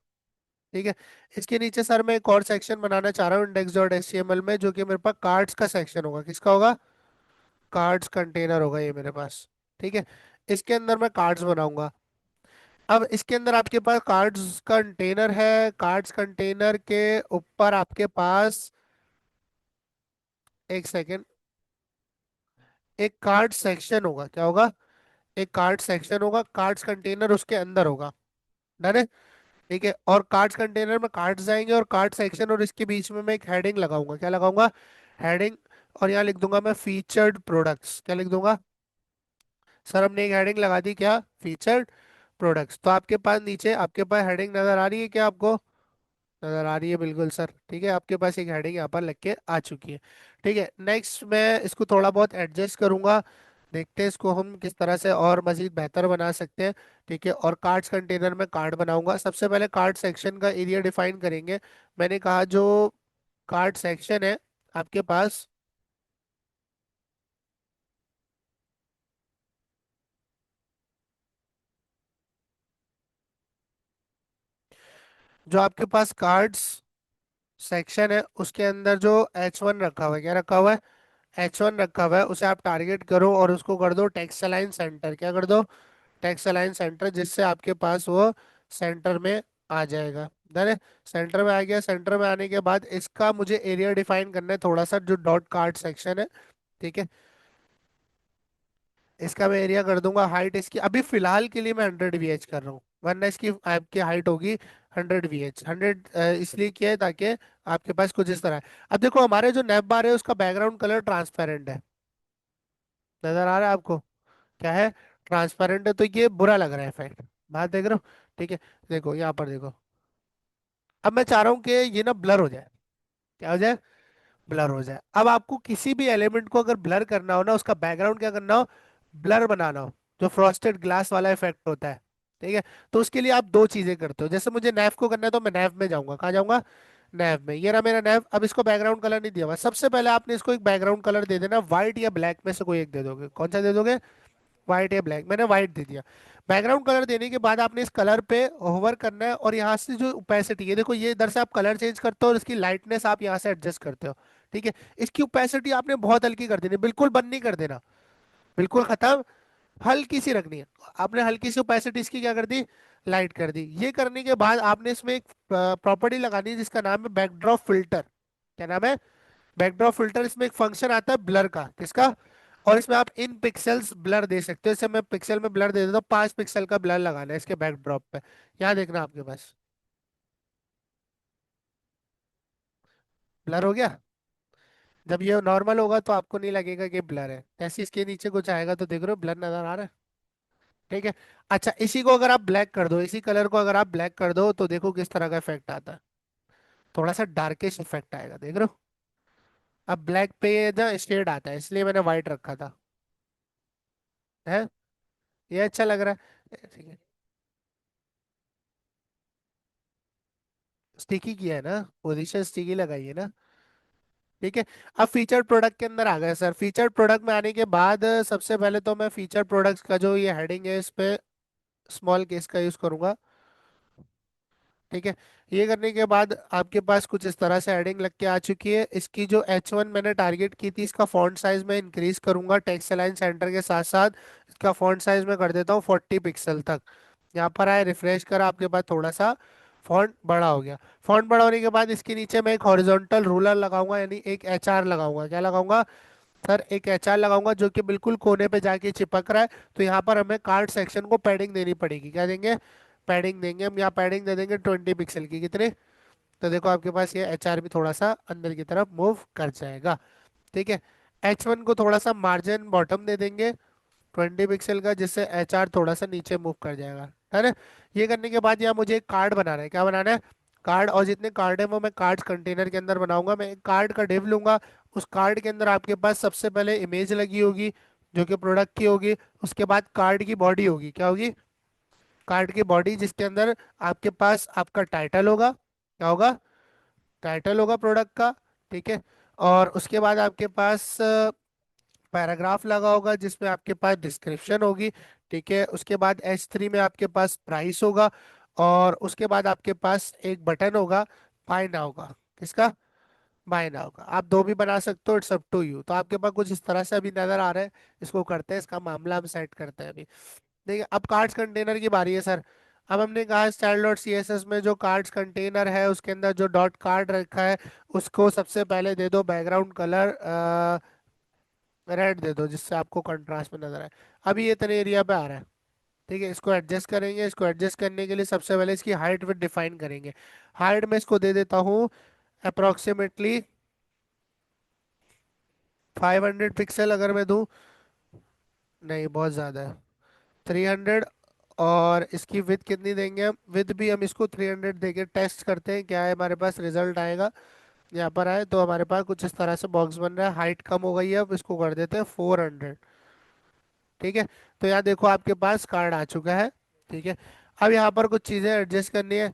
ठीक है। इसके नीचे सर मैं एक और सेक्शन बनाना चाह रहा हूँ index dot H T M L में, जो कि मेरे पास कार्ड्स का सेक्शन होगा। किसका होगा? कार्ड्स कंटेनर होगा ये मेरे पास, ठीक है। इसके अंदर मैं कार्ड्स बनाऊंगा। अब इसके अंदर आपके पास कार्ड्स कंटेनर है, कार्ड्स कंटेनर के ऊपर आपके पास, एक सेकेंड, एक कार्ड सेक्शन होगा। क्या होगा? एक कार्ड सेक्शन होगा, कार्ड्स कंटेनर उसके अंदर होगा। डन है? ठीक है। और कार्ड्स कंटेनर में कार्ड्स जाएंगे, और कार्ड सेक्शन और इसके बीच में मैं एक हेडिंग लगाऊंगा। क्या लगाऊंगा? हेडिंग। और यहाँ लिख दूंगा मैं फीचर्ड प्रोडक्ट्स। क्या लिख दूंगा? सर हमने एक हेडिंग लगा दी, क्या? Featured products. तो आपके पास नीचे आपके पास हेडिंग नजर आ रही है क्या आपको? नजर आ रही है, बिल्कुल सर। ठीक है, आपके पास एक हेडिंग यहाँ पर लग के आ चुकी है। ठीक है, नेक्स्ट मैं इसको थोड़ा बहुत एडजस्ट करूंगा। देखते हैं इसको हम किस तरह से और मजीद बेहतर बना सकते हैं। ठीक है, और कार्ड्स कंटेनर में कार्ड बनाऊंगा। सबसे पहले कार्ड सेक्शन का एरिया डिफाइन करेंगे। मैंने कहा जो कार्ड सेक्शन है आपके पास, जो आपके पास कार्ड्स सेक्शन है उसके अंदर जो H1 रखा हुआ है, क्या रखा हुआ है? H1 रखा हुआ है, उसे आप टारगेट करो और उसको कर दो टेक्स्ट अलाइन सेंटर। क्या कर दो? टेक्स्ट अलाइन सेंटर, जिससे आपके पास वो सेंटर में आ जाएगा। डन है? सेंटर में आ गया। सेंटर में आने के बाद इसका मुझे एरिया डिफाइन करना है थोड़ा सा, जो डॉट कार्ड सेक्शन है, ठीक है। इसका मैं एरिया कर दूंगा हाइट इसकी, अभी फिलहाल के लिए मैं 100 VH कर रहा हूँ, वरना इसकी आपकी हाइट होगी 100 VH। 100 इसलिए किया है ताकि आपके पास कुछ इस तरह है। अब देखो, हमारे जो नैप बार है उसका बैकग्राउंड कलर ट्रांसपेरेंट है। नजर आ रहा है आपको? क्या है? ट्रांसपेरेंट है, तो ये बुरा लग रहा है इफेक्ट। बात देख रहे हो? ठीक है। देखो यहाँ पर देखो, अब मैं चाह रहा हूँ कि ये ना ब्लर हो जाए। क्या हो जाए? ब्लर हो जाए। अब आपको किसी भी एलिमेंट को अगर ब्लर करना हो ना, उसका बैकग्राउंड क्या करना हो, ब्लर बनाना हो, जो फ्रॉस्टेड ग्लास वाला इफेक्ट होता है, ठीक है। तो उसके लिए आप दो चीजें करते हो। जैसे मुझे नैव को करना है तो मैं नैव में जाऊंगा। कहाँ जाऊंगा? नैव में। ये रहा मेरा नैव। अब इसको बैकग्राउंड कलर नहीं दिया हुआ। सबसे पहले आपने इसको एक बैकग्राउंड कलर दे देना, व्हाइट या ब्लैक में से कोई एक दे दोगे। कौन सा दे दोगे? व्हाइट या ब्लैक। मैंने व्हाइट दे दिया। बैकग्राउंड कलर देने के बाद आपने इस कलर पे होवर करना है, और यहाँ से जो ओपेसिटी है, देखो ये इधर से आप कलर चेंज करते हो और इसकी लाइटनेस आप यहाँ से एडजस्ट करते हो, ठीक है। इसकी ओपेसिटी आपने बहुत हल्की कर देनी, बिल्कुल बंद नहीं कर देना, बिल्कुल खत्म, हल्की सी रखनी है। आपने हल्की सी ओपेसिटी इसकी क्या कर दी? लाइट कर दी। ये करने के बाद आपने इसमें एक प्रॉपर्टी लगानी है जिसका नाम है बैकड्रॉप फिल्टर। क्या नाम है? Backdrop filter. इसमें एक फंक्शन आता है ब्लर का। किसका? और इसमें आप इन पिक्सेल्स ब्लर दे सकते हो। जैसे मैं पिक्सल में ब्लर दे देता हूँ, 5 पिक्सल का ब्लर लगाना है इसके बैकड्रॉप पे। यहाँ देखना आपके पास ब्लर हो गया। जब ये नॉर्मल होगा तो आपको नहीं लगेगा कि ब्लर है। जैसे इसके नीचे कुछ आएगा तो देख रहे हो ब्लर नजर आ रहा है, ठीक है। अच्छा, इसी को अगर आप ब्लैक कर दो, इसी कलर को अगर आप ब्लैक कर दो, तो देखो किस तरह का इफेक्ट आता है। थोड़ा सा डार्किश इफेक्ट आएगा, देख रहे हो? अब ब्लैक पे ना शेड आता है, इसलिए मैंने व्हाइट रखा था। है? ये अच्छा लग रहा है, ठीक है। स्टिकी किया है ना, पोजीशन स्टिकी लगाई है ना, ठीक है। अब फीचर प्रोडक्ट के अंदर आ गए सर। फीचर प्रोडक्ट में आने के बाद सबसे पहले तो मैं फीचर प्रोडक्ट्स का जो ये हेडिंग है इस पे स्मॉल केस का यूज करूंगा, ठीक है। ये करने के बाद आपके पास कुछ इस तरह से हेडिंग लग के आ चुकी है। इसकी जो H1 मैंने टारगेट की थी, इसका फॉन्ट साइज मैं इंक्रीज करूंगा टेक्स्ट अलाइन सेंटर के साथ साथ। इसका फॉन्ट साइज मैं कर देता हूँ 40 पिक्सल तक। यहाँ पर आए, रिफ्रेश करा, आपके पास थोड़ा सा फॉन्ट बड़ा हो गया। फॉन्ट बड़ा होने के बाद इसके नीचे मैं एक हॉरिजॉन्टल रूलर लगाऊंगा, यानी एक HR लगाऊंगा। क्या लगाऊंगा? सर एक HR लगाऊंगा जो कि बिल्कुल कोने पे जाके चिपक रहा है। तो यहाँ पर हमें कार्ड सेक्शन को पैडिंग देनी पड़ेगी। क्या देंगे? पैडिंग देंगे हम। यहाँ पैडिंग दे देंगे 20 पिक्सल की। कितने? तो देखो आपके पास ये HR भी थोड़ा सा अंदर की तरफ मूव कर जाएगा। ठीक है। H1 को थोड़ा सा मार्जिन बॉटम दे देंगे 20 पिक्सल का, जिससे HR थोड़ा सा नीचे मूव कर जाएगा, है ना। ये करने के बाद यहाँ मुझे एक कार्ड बनाना है। क्या बनाना है? कार्ड। और जितने कार्ड है वो मैं कार्ड कंटेनर के अंदर बनाऊंगा। मैं एक कार्ड का डिव लूंगा। उस कार्ड के अंदर आपके पास सबसे पहले इमेज लगी होगी जो कि प्रोडक्ट की होगी। उसके बाद कार्ड की बॉडी होगी। क्या होगी? कार्ड की बॉडी, जिसके अंदर आपके पास आपका टाइटल होगा। क्या होगा? टाइटल होगा प्रोडक्ट का। ठीक है। और उसके बाद आपके पास पैराग्राफ लगा होगा जिसमें आपके पास डिस्क्रिप्शन होगी। ठीक है। उसके बाद H3 में आपके पास प्राइस होगा। और उसके बाद आपके पास एक बटन होगा बाय नाउ का। किसका? बाय नाउ का। आप दो भी बना सकते हो, इट्स अप टू यू। तो आपके पास कुछ इस तरह से अभी नजर आ रहा है। इसको करते हैं, इसका मामला हम सेट करते हैं अभी। देखिए अब कार्ड्स कंटेनर की बारी है सर। अब हमने कहा स्टाइल डॉट CSS में जो कार्ड्स कंटेनर है उसके अंदर जो डॉट कार्ड रखा है उसको सबसे पहले दे दो बैकग्राउंड कलर रेड दे दो, जिससे आपको कंट्रास्ट में नजर आए। अभी ये तेरे एरिया पे आ रहा है। ठीक है। इसको एडजस्ट करेंगे। इसको एडजस्ट करने के लिए सबसे पहले इसकी हाइट विड्थ डिफाइन करेंगे। हाइट में इसको दे देता हूँ अप्रोक्सीमेटली 500 पिक्सल। अगर मैं दूं, नहीं बहुत ज़्यादा है, 300। और इसकी विथ कितनी देंगे हम? विथ भी हम इसको 300 देके टेस्ट करते हैं क्या है हमारे पास रिजल्ट आएगा। यहाँ पर आए तो हमारे पास कुछ इस तरह से बॉक्स बन रहा है। हाइट कम हो गई है, अब इसको कर देते हैं 400। ठीक है। तो यहाँ देखो आपके पास कार्ड आ चुका है। ठीक है। अब यहाँ पर कुछ चीज़ें एडजस्ट करनी है।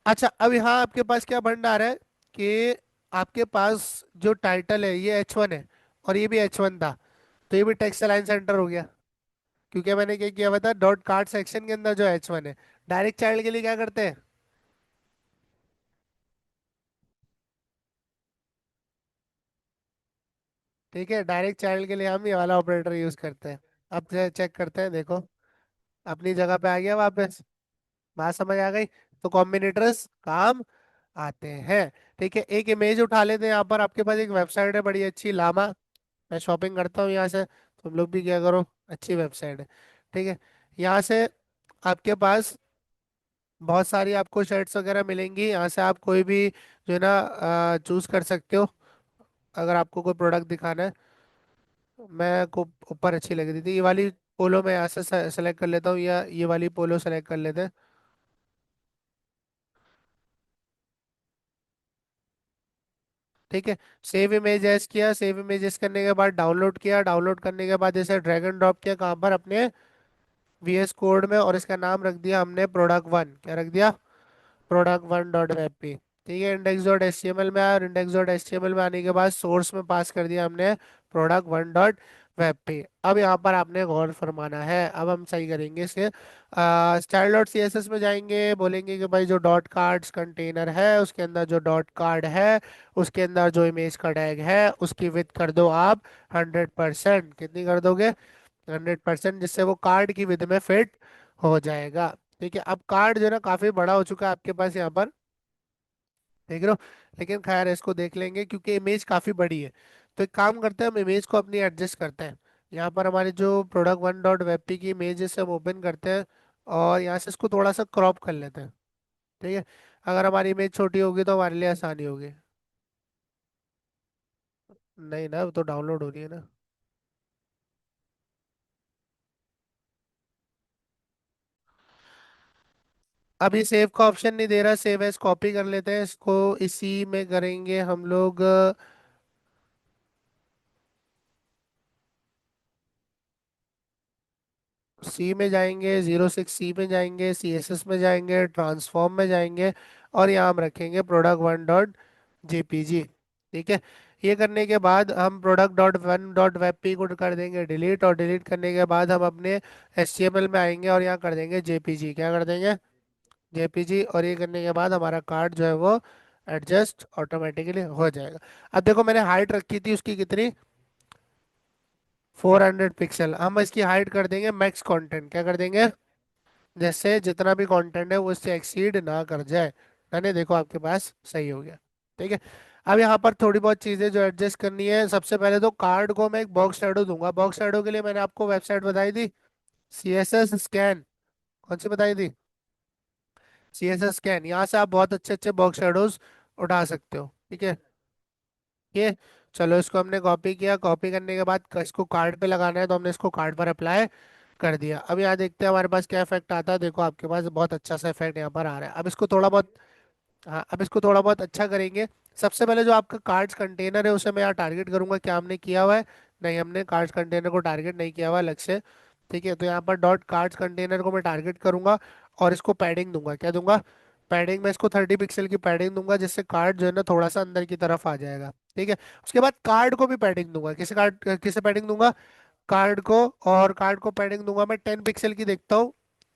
अच्छा, अब यहाँ आपके पास क्या बन रहा है कि आपके पास जो टाइटल है ये H1 है और ये भी H1 था। तो ये भी टेक्स्ट अलाइन सेंटर हो गया, क्योंकि मैंने क्या किया हुआ था डॉट कार्ड सेक्शन के अंदर जो H1 है। डायरेक्ट चाइल्ड के लिए क्या करते हैं? ठीक है, डायरेक्ट चाइल्ड के लिए हम ये वाला ऑपरेटर यूज करते हैं। अब चेक करते हैं, देखो अपनी जगह पे आ गया वापस। बात समझ आ गई? तो कॉम्बिनेटर्स काम आते हैं। ठीक है। एक इमेज उठा लेते हैं। यहाँ पर आपके पास एक वेबसाइट है बड़ी अच्छी, लामा। मैं शॉपिंग करता हूँ यहाँ से, तुम लोग भी क्या करो, अच्छी वेबसाइट है। ठीक है। यहाँ से आपके पास बहुत सारी आपको शर्ट्स वगैरह मिलेंगी। यहाँ से आप कोई भी जो है ना चूज कर सकते हो अगर आपको कोई प्रोडक्ट दिखाना है। मैं को ऊपर अच्छी लग रही थी ये वाली पोलो, मैं यहाँ से सेलेक्ट कर लेता हूँ, या ये वाली पोलो सेलेक्ट कर लेते हैं। ठीक है। सेव इमेजेस किया। सेव इमेजेस करने के बाद डाउनलोड किया। डाउनलोड करने के बाद जैसे ड्रैग एंड ड्रॉप किया कहाँ पर? अपने VS कोड में। और इसका नाम रख दिया हमने प्रोडक्ट 1। क्या रख दिया? Product 1 dot web P. ठीक है। इंडेक्स.html में आया, और इंडेक्स.html में आने के बाद सोर्स में पास कर दिया हमने प्रोडक्ट 1 डॉट वेब पे। अब यहाँ पर आपने गौर फरमाना है। अब हम सही करेंगे इसके। स्टाइल.css में जाएंगे, बोलेंगे कि भाई जो डॉट कार्ड्स कंटेनर है उसके अंदर जो डॉट कार्ड है उसके अंदर जो इमेज का टैग है उसकी विड्थ कर दो आप 100%। कितनी कर दोगे? 100%, जिससे वो कार्ड की विद में फिट हो जाएगा। ठीक है। अब कार्ड जो है ना काफी बड़ा हो चुका है आपके पास यहाँ पर, देख रहे हो। लेकिन खैर इसको देख लेंगे क्योंकि इमेज काफी बड़ी है। तो एक काम करते हैं, हम इमेज को अपनी एडजस्ट करते हैं। यहाँ पर हमारी जो प्रोडक्ट 1 डॉट वेब पी की इमेज है इसे हम ओपन करते हैं और यहाँ से इसको थोड़ा सा क्रॉप कर लेते हैं। ठीक है। अगर हमारी इमेज छोटी होगी तो हमारे लिए आसानी होगी। नहीं ना, वो तो डाउनलोड हो रही है ना। अभी सेव का ऑप्शन नहीं दे रहा। सेव एज कॉपी कर लेते हैं इसको। इसी में करेंगे हम लोग। सी में जाएंगे, 06 में जाएंगे, CSS में जाएंगे, ट्रांसफॉर्म में जाएंगे। और यहाँ हम रखेंगे प्रोडक्ट 1 डॉट JPG। ठीक है। ये करने के बाद हम प्रोडक्ट.1 डॉट वेब पी को कर देंगे डिलीट। और डिलीट करने के बाद हम अपने HTML में आएंगे और यहाँ कर देंगे JPG। क्या कर देंगे? JPG। और ये करने के बाद हमारा कार्ड जो है वो एडजस्ट ऑटोमेटिकली हो जाएगा। अब देखो मैंने हाइट रखी थी उसकी कितनी? 400 पिक्सल। हम इसकी हाइट कर देंगे मैक्स कंटेंट। क्या कर देंगे? जैसे जितना भी कंटेंट है वो इससे एक्सीड ना कर जाए। मैंने देखो आपके पास सही हो गया। ठीक है। अब यहाँ पर थोड़ी बहुत चीजें जो एडजस्ट करनी है। सबसे पहले तो कार्ड को मैं एक बॉक्स शैडो दूंगा। बॉक्स शैडो के लिए मैंने आपको वेबसाइट बताई थी, CSS स्कैन। कौन सी बताई थी? CSS scan. यहाँ से आप बहुत अच्छे अच्छे बॉक्स शेडोज उठा सकते हो, ठीक है। ये, चलो इसको हमने कॉपी किया, कॉपी करने के बाद इसको कार्ड पे लगाना है तो हमने इसको कार्ड पर अप्लाई कर दिया। अब यहाँ देखते हैं हमारे पास क्या इफेक्ट आता है। देखो आपके पास बहुत अच्छा सा इफेक्ट यहाँ पर आ रहा है। अब इसको थोड़ा बहुत, हाँ अब इसको थोड़ा बहुत अच्छा करेंगे। सबसे पहले जो आपका कार्ड्स कंटेनर है उसे मैं यहाँ टारगेट करूंगा, क्या हमने किया हुआ है? नहीं, हमने कार्ड्स कंटेनर को टारगेट नहीं किया हुआ अलग से। ठीक है, तो यहाँ पर डॉट कार्ड्स कंटेनर को मैं टारगेट करूंगा और इसको पैडिंग दूंगा। क्या दूंगा? पैडिंग में इसको 30 पिक्सल की पैडिंग दूंगा, जिससे कार्ड जो है ना थोड़ा सा अंदर की तरफ आ जाएगा। ठीक है, उसके बाद कार्ड को भी पैडिंग दूंगा। किसे पैडिंग दूंगा? कार्ड को। और कार्ड को पैडिंग दूंगा मैं 10 पिक्सल की, देखता हूँ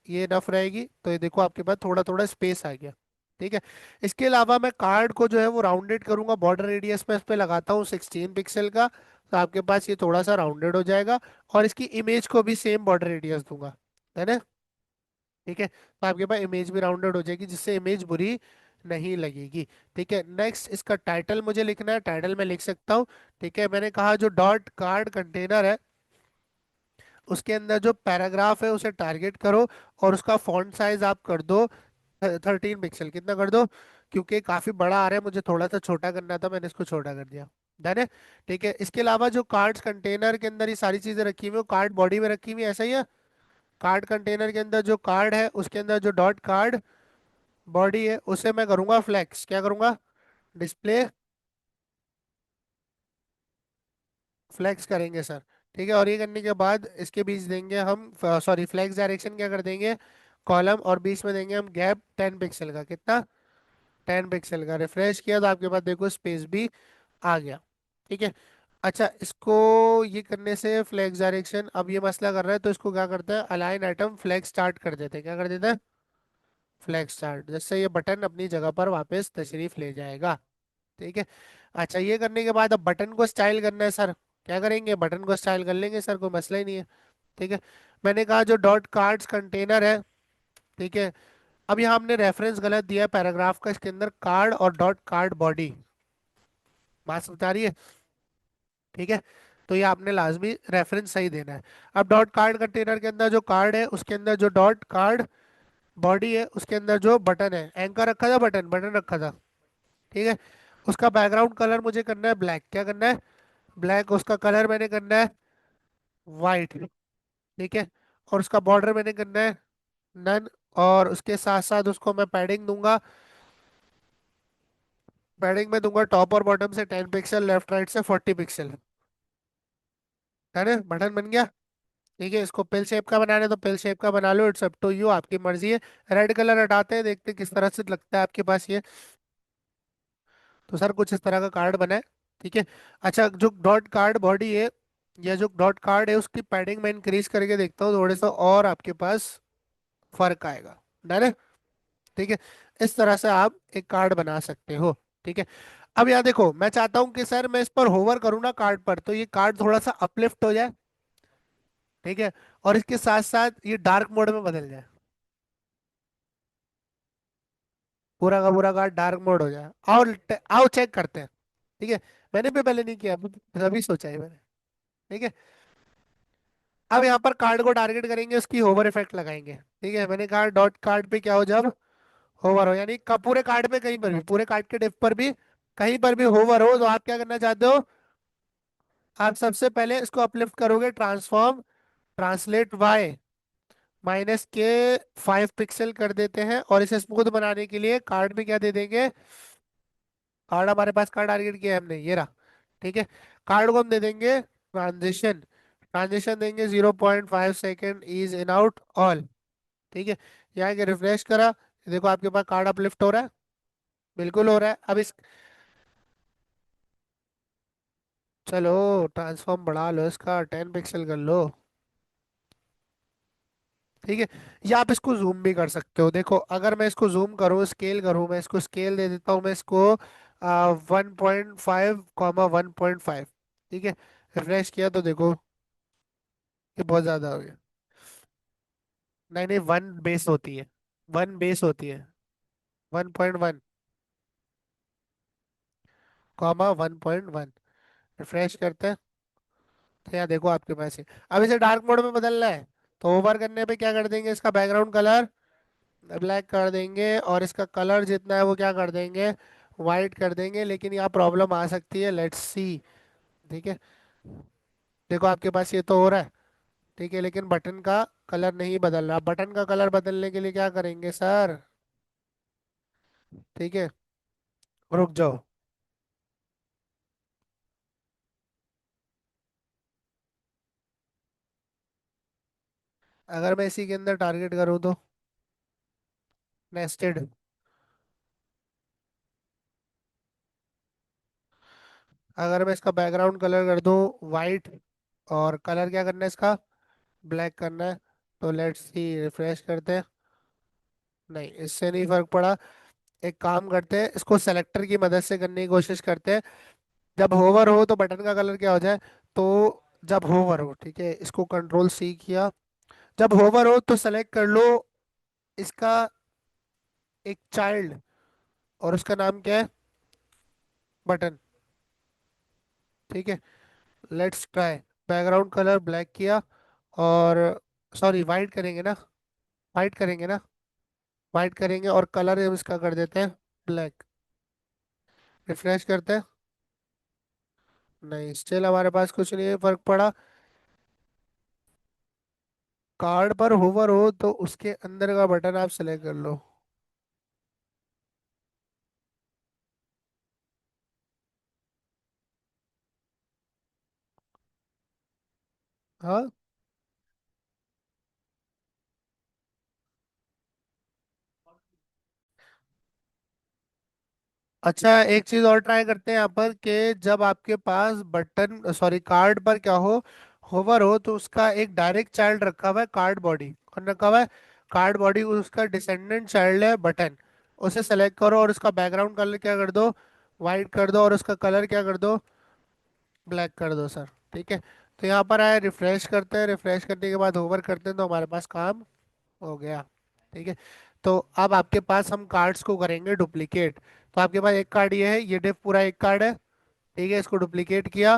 ये इनफ रहेगी। तो ये देखो आपके पास थोड़ा थोड़ा स्पेस आ गया। ठीक है, इसके अलावा मैं कार्ड को जो है वो राउंडेड करूंगा। बॉर्डर रेडियस में इस पे लगाता हूँ 16 पिक्सल का, तो आपके पास ये थोड़ा सा राउंडेड हो जाएगा। और इसकी इमेज को भी सेम बॉर्डर रेडियस दूंगा, है ना। ठीक है, तो आपके पास इमेज भी राउंडेड हो जाएगी, जिससे इमेज बुरी नहीं लगेगी। ठीक है, नेक्स्ट इसका टाइटल मुझे लिखना है। टाइटल मैं लिख सकता हूँ। ठीक है, मैंने कहा जो डॉट कार्ड कंटेनर है उसके अंदर जो पैराग्राफ है उसे टारगेट करो, और उसका फॉन्ट साइज आप कर दो 13 पिक्सल। कितना कर दो? क्योंकि काफी बड़ा आ रहा है, मुझे थोड़ा सा छोटा करना था, मैंने इसको छोटा कर दिया। डन है। ठीक है, इसके अलावा जो कार्ड्स कंटेनर के अंदर ये सारी चीजें रखी हुई है, कार्ड बॉडी में रखी हुई है, ऐसा ही है। कार्ड कंटेनर के अंदर जो कार्ड है उसके अंदर जो डॉट कार्ड बॉडी है उसे मैं करूंगा फ्लेक्स। क्या करूंगा? डिस्प्ले फ्लेक्स करेंगे सर। ठीक है, और ये करने के बाद इसके बीच देंगे हम, सॉरी फ्लेक्स डायरेक्शन क्या कर देंगे? कॉलम, और बीच में देंगे हम गैप 10 पिक्सल का। कितना? 10 पिक्सल का। रिफ्रेश किया तो आपके पास देखो स्पेस भी आ गया। ठीक है, अच्छा इसको ये करने से फ्लेक्स डायरेक्शन अब ये मसला कर रहा है, तो इसको क्या करता है? अलाइन आइटम फ्लेक्स स्टार्ट कर देते हैं। क्या कर देते हैं? फ्लेक्स स्टार्ट, जिससे ये बटन अपनी जगह पर वापस तशरीफ ले जाएगा। ठीक है, अच्छा ये करने के बाद अब बटन को स्टाइल करना है सर। क्या करेंगे? बटन को स्टाइल कर लेंगे सर, कोई मसला ही नहीं है। ठीक है, मैंने कहा जो डॉट कार्ड्स कंटेनर है, ठीक है, अब यहाँ हमने रेफरेंस गलत दिया है पैराग्राफ का। इसके अंदर कार्ड और डॉट कार्ड बॉडी, बात समझ आ रही है? ठीक है, तो ये आपने लाजमी रेफरेंस सही देना है। अब डॉट कार्ड कंटेनर के अंदर जो कार्ड है उसके अंदर जो डॉट कार्ड बॉडी है उसके अंदर जो बटन है, एंकर रखा था, बटन बटन रखा था। ठीक है, उसका बैकग्राउंड कलर मुझे करना है ब्लैक। क्या करना है? ब्लैक। उसका कलर मैंने करना है वाइट। ठीक है, और उसका बॉर्डर मैंने करना है नन। और उसके साथ साथ उसको मैं पैडिंग दूंगा। पैडिंग में दूंगा टॉप और बॉटम से 10 पिक्सल, लेफ्ट राइट से 40 पिक्सल। है ना, बटन बन गया। ठीक है, इसको पिल शेप का बनाना है तो पिल शेप का बना लो, इट्स अप टू यू, आपकी मर्जी है। रेड कलर हटाते हैं, देखते हैं किस तरह से लगता है आपके पास ये। तो सर कुछ इस तरह का कार्ड बना है। ठीक है, अच्छा जो डॉट कार्ड बॉडी है या जो डॉट कार्ड है उसकी पैडिंग मैं इंक्रीज करके देखता हूँ थोड़े सा, और आपके पास फर्क आएगा। डन है। ठीक है, इस तरह से आप एक कार्ड बना सकते हो। ठीक है, अब यहाँ देखो, मैं चाहता हूँ कि सर मैं इस पर होवर करूँ ना कार्ड पर, तो ये कार्ड थोड़ा सा अपलिफ्ट हो जाए। ठीक है, और इसके साथ साथ ये डार्क मोड में बदल जाए, पूरा का पूरा कार्ड डार्क मोड हो जाए। और आओ चेक करते हैं। ठीक है, मैंने भी पहले नहीं किया, अभी सोचा है मैंने। ठीक है, अब यहाँ पर कार्ड को टारगेट करेंगे, उसकी होवर इफेक्ट लगाएंगे। ठीक है, मैंने कहा डॉट कार्ड पे क्या हो जब होवर हो, यानी पूरे कार्ड पे कहीं पर भी, पूरे कार्ड के डिप पर भी कहीं पर भी होवर हो, तो आप क्या करना चाहते हो? आप सबसे पहले इसको अपलिफ्ट करोगे, ट्रांसफॉर्म ट्रांसलेट वाई -के 5 पिक्सल कर देते हैं, और इसे स्मूथ बनाने के लिए कार्ड में क्या दे देंगे? कार्ड, हमारे पास कार्ड टारगेट किया है हमने, ये रहा। ठीक है, कार्ड को हम दे देंगे ट्रांजिशन। ट्रांजिशन देंगे 0.5 second, is in out all. ठीक है, यहाँ के रिफ्रेश करा, देखो आपके पास कार्ड अपलिफ्ट हो रहा है। बिल्कुल हो रहा है। अब इस, चलो ट्रांसफॉर्म बढ़ा लो, इसका 10 पिक्सल कर लो। ठीक है, या आप इसको जूम भी कर सकते हो। देखो अगर मैं इसको जूम करूँ, स्केल करूँ, मैं इसको स्केल दे देता हूँ, मैं इसको 1.5, 1.5। ठीक है, रिफ्रेश किया तो देखो ये बहुत ज्यादा हो गया। नहीं नहीं, वन बेस होती है, वन बेस होती है। 1.1 1.1। रिफ्रेश करते हैं तो यहाँ देखो आपके पास है। अब इसे डार्क मोड में बदलना है, तो ओवर करने पे क्या कर देंगे? इसका बैकग्राउंड कलर ब्लैक कर देंगे, और इसका कलर जितना है वो क्या कर देंगे? वाइट कर देंगे, लेकिन यहाँ प्रॉब्लम आ सकती है, लेट्स सी। ठीक है, देखो आपके पास ये तो हो रहा है। ठीक है, लेकिन बटन का कलर नहीं बदल रहा। बटन का कलर बदलने के लिए क्या करेंगे सर? ठीक है, रुक जाओ। अगर मैं इसी के अंदर टारगेट करूँ तो नेस्टेड। अगर मैं इसका बैकग्राउंड कलर कर दूं वाइट, और कलर क्या करना है इसका? ब्लैक करना है। तो लेट्स सी, रिफ्रेश करते हैं। नहीं, इससे नहीं फर्क पड़ा। एक काम करते हैं, इसको सेलेक्टर की मदद से करने की कोशिश करते हैं। जब होवर हो तो बटन का कलर क्या हो जाए? तो जब होवर हो, ठीक है, इसको कंट्रोल सी किया। जब होवर हो तो सेलेक्ट कर लो इसका एक चाइल्ड, और उसका नाम क्या है? बटन। ठीक है, let's try. Background colour black किया, और सॉरी वाइट करेंगे ना? वाइट करेंगे ना? वाइट करेंगे और कलर हम इसका कर देते हैं ब्लैक। रिफ्रेश करते हैं। नहीं, स्टिल हमारे पास कुछ नहीं फर्क पड़ा। कार्ड पर होवर हो तो उसके अंदर का बटन आप सेलेक्ट कर लो। हाँ। अच्छा, एक चीज और ट्राई करते हैं यहाँ पर, कि जब आपके पास बटन सॉरी कार्ड पर क्या हो, होवर हो, तो उसका एक डायरेक्ट चाइल्ड रखा हुआ है कार्ड बॉडी। कौन रखा हुआ है? कार्ड बॉडी, उसका डिसेंडेंट चाइल्ड है बटन। उसे सेलेक्ट करो और उसका बैकग्राउंड कलर क्या कर दो? वाइट कर दो, और उसका कलर क्या कर दो? ब्लैक कर दो सर। ठीक है, तो यहाँ पर आए, रिफ्रेश करते हैं। रिफ्रेश करने के बाद होवर करते हैं तो हमारे पास काम हो गया। ठीक है, तो अब आपके पास हम कार्ड्स को करेंगे डुप्लीकेट। तो आपके पास एक कार्ड ये है, ये डिव पूरा एक कार्ड है। ठीक है, इसको डुप्लीकेट किया।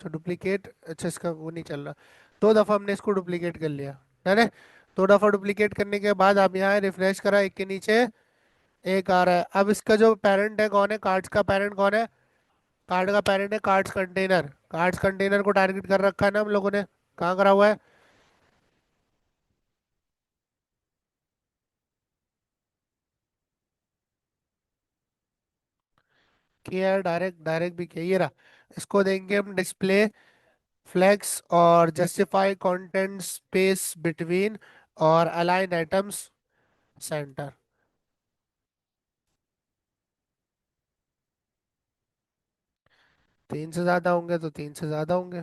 तो डुप्लीकेट, अच्छा इसका वो नहीं चल रहा। दो दफ़ा हमने इसको डुप्लीकेट कर लिया, है ना? दो दफ़ा डुप्लीकेट करने के बाद आप यहाँ रिफ्रेश करा, एक के नीचे एक आ रहा है। अब इसका जो पेरेंट है कौन है? कार्ड्स का पेरेंट कौन है? कार्ड का पेरेंट है कार्ड्स कंटेनर। कार्ड्स कंटेनर को टारगेट कर रखा है ना हम लोगों ने। कहाँ करा हुआ है? किया है, डायरेक्ट डायरेक्ट भी किया, ये रहा। इसको देंगे हम डिस्प्ले फ्लेक्स, और जस्टिफाई कंटेंट स्पेस बिटवीन, और अलाइन आइटम्स सेंटर। 3 से ज्यादा होंगे तो 3 से ज्यादा होंगे।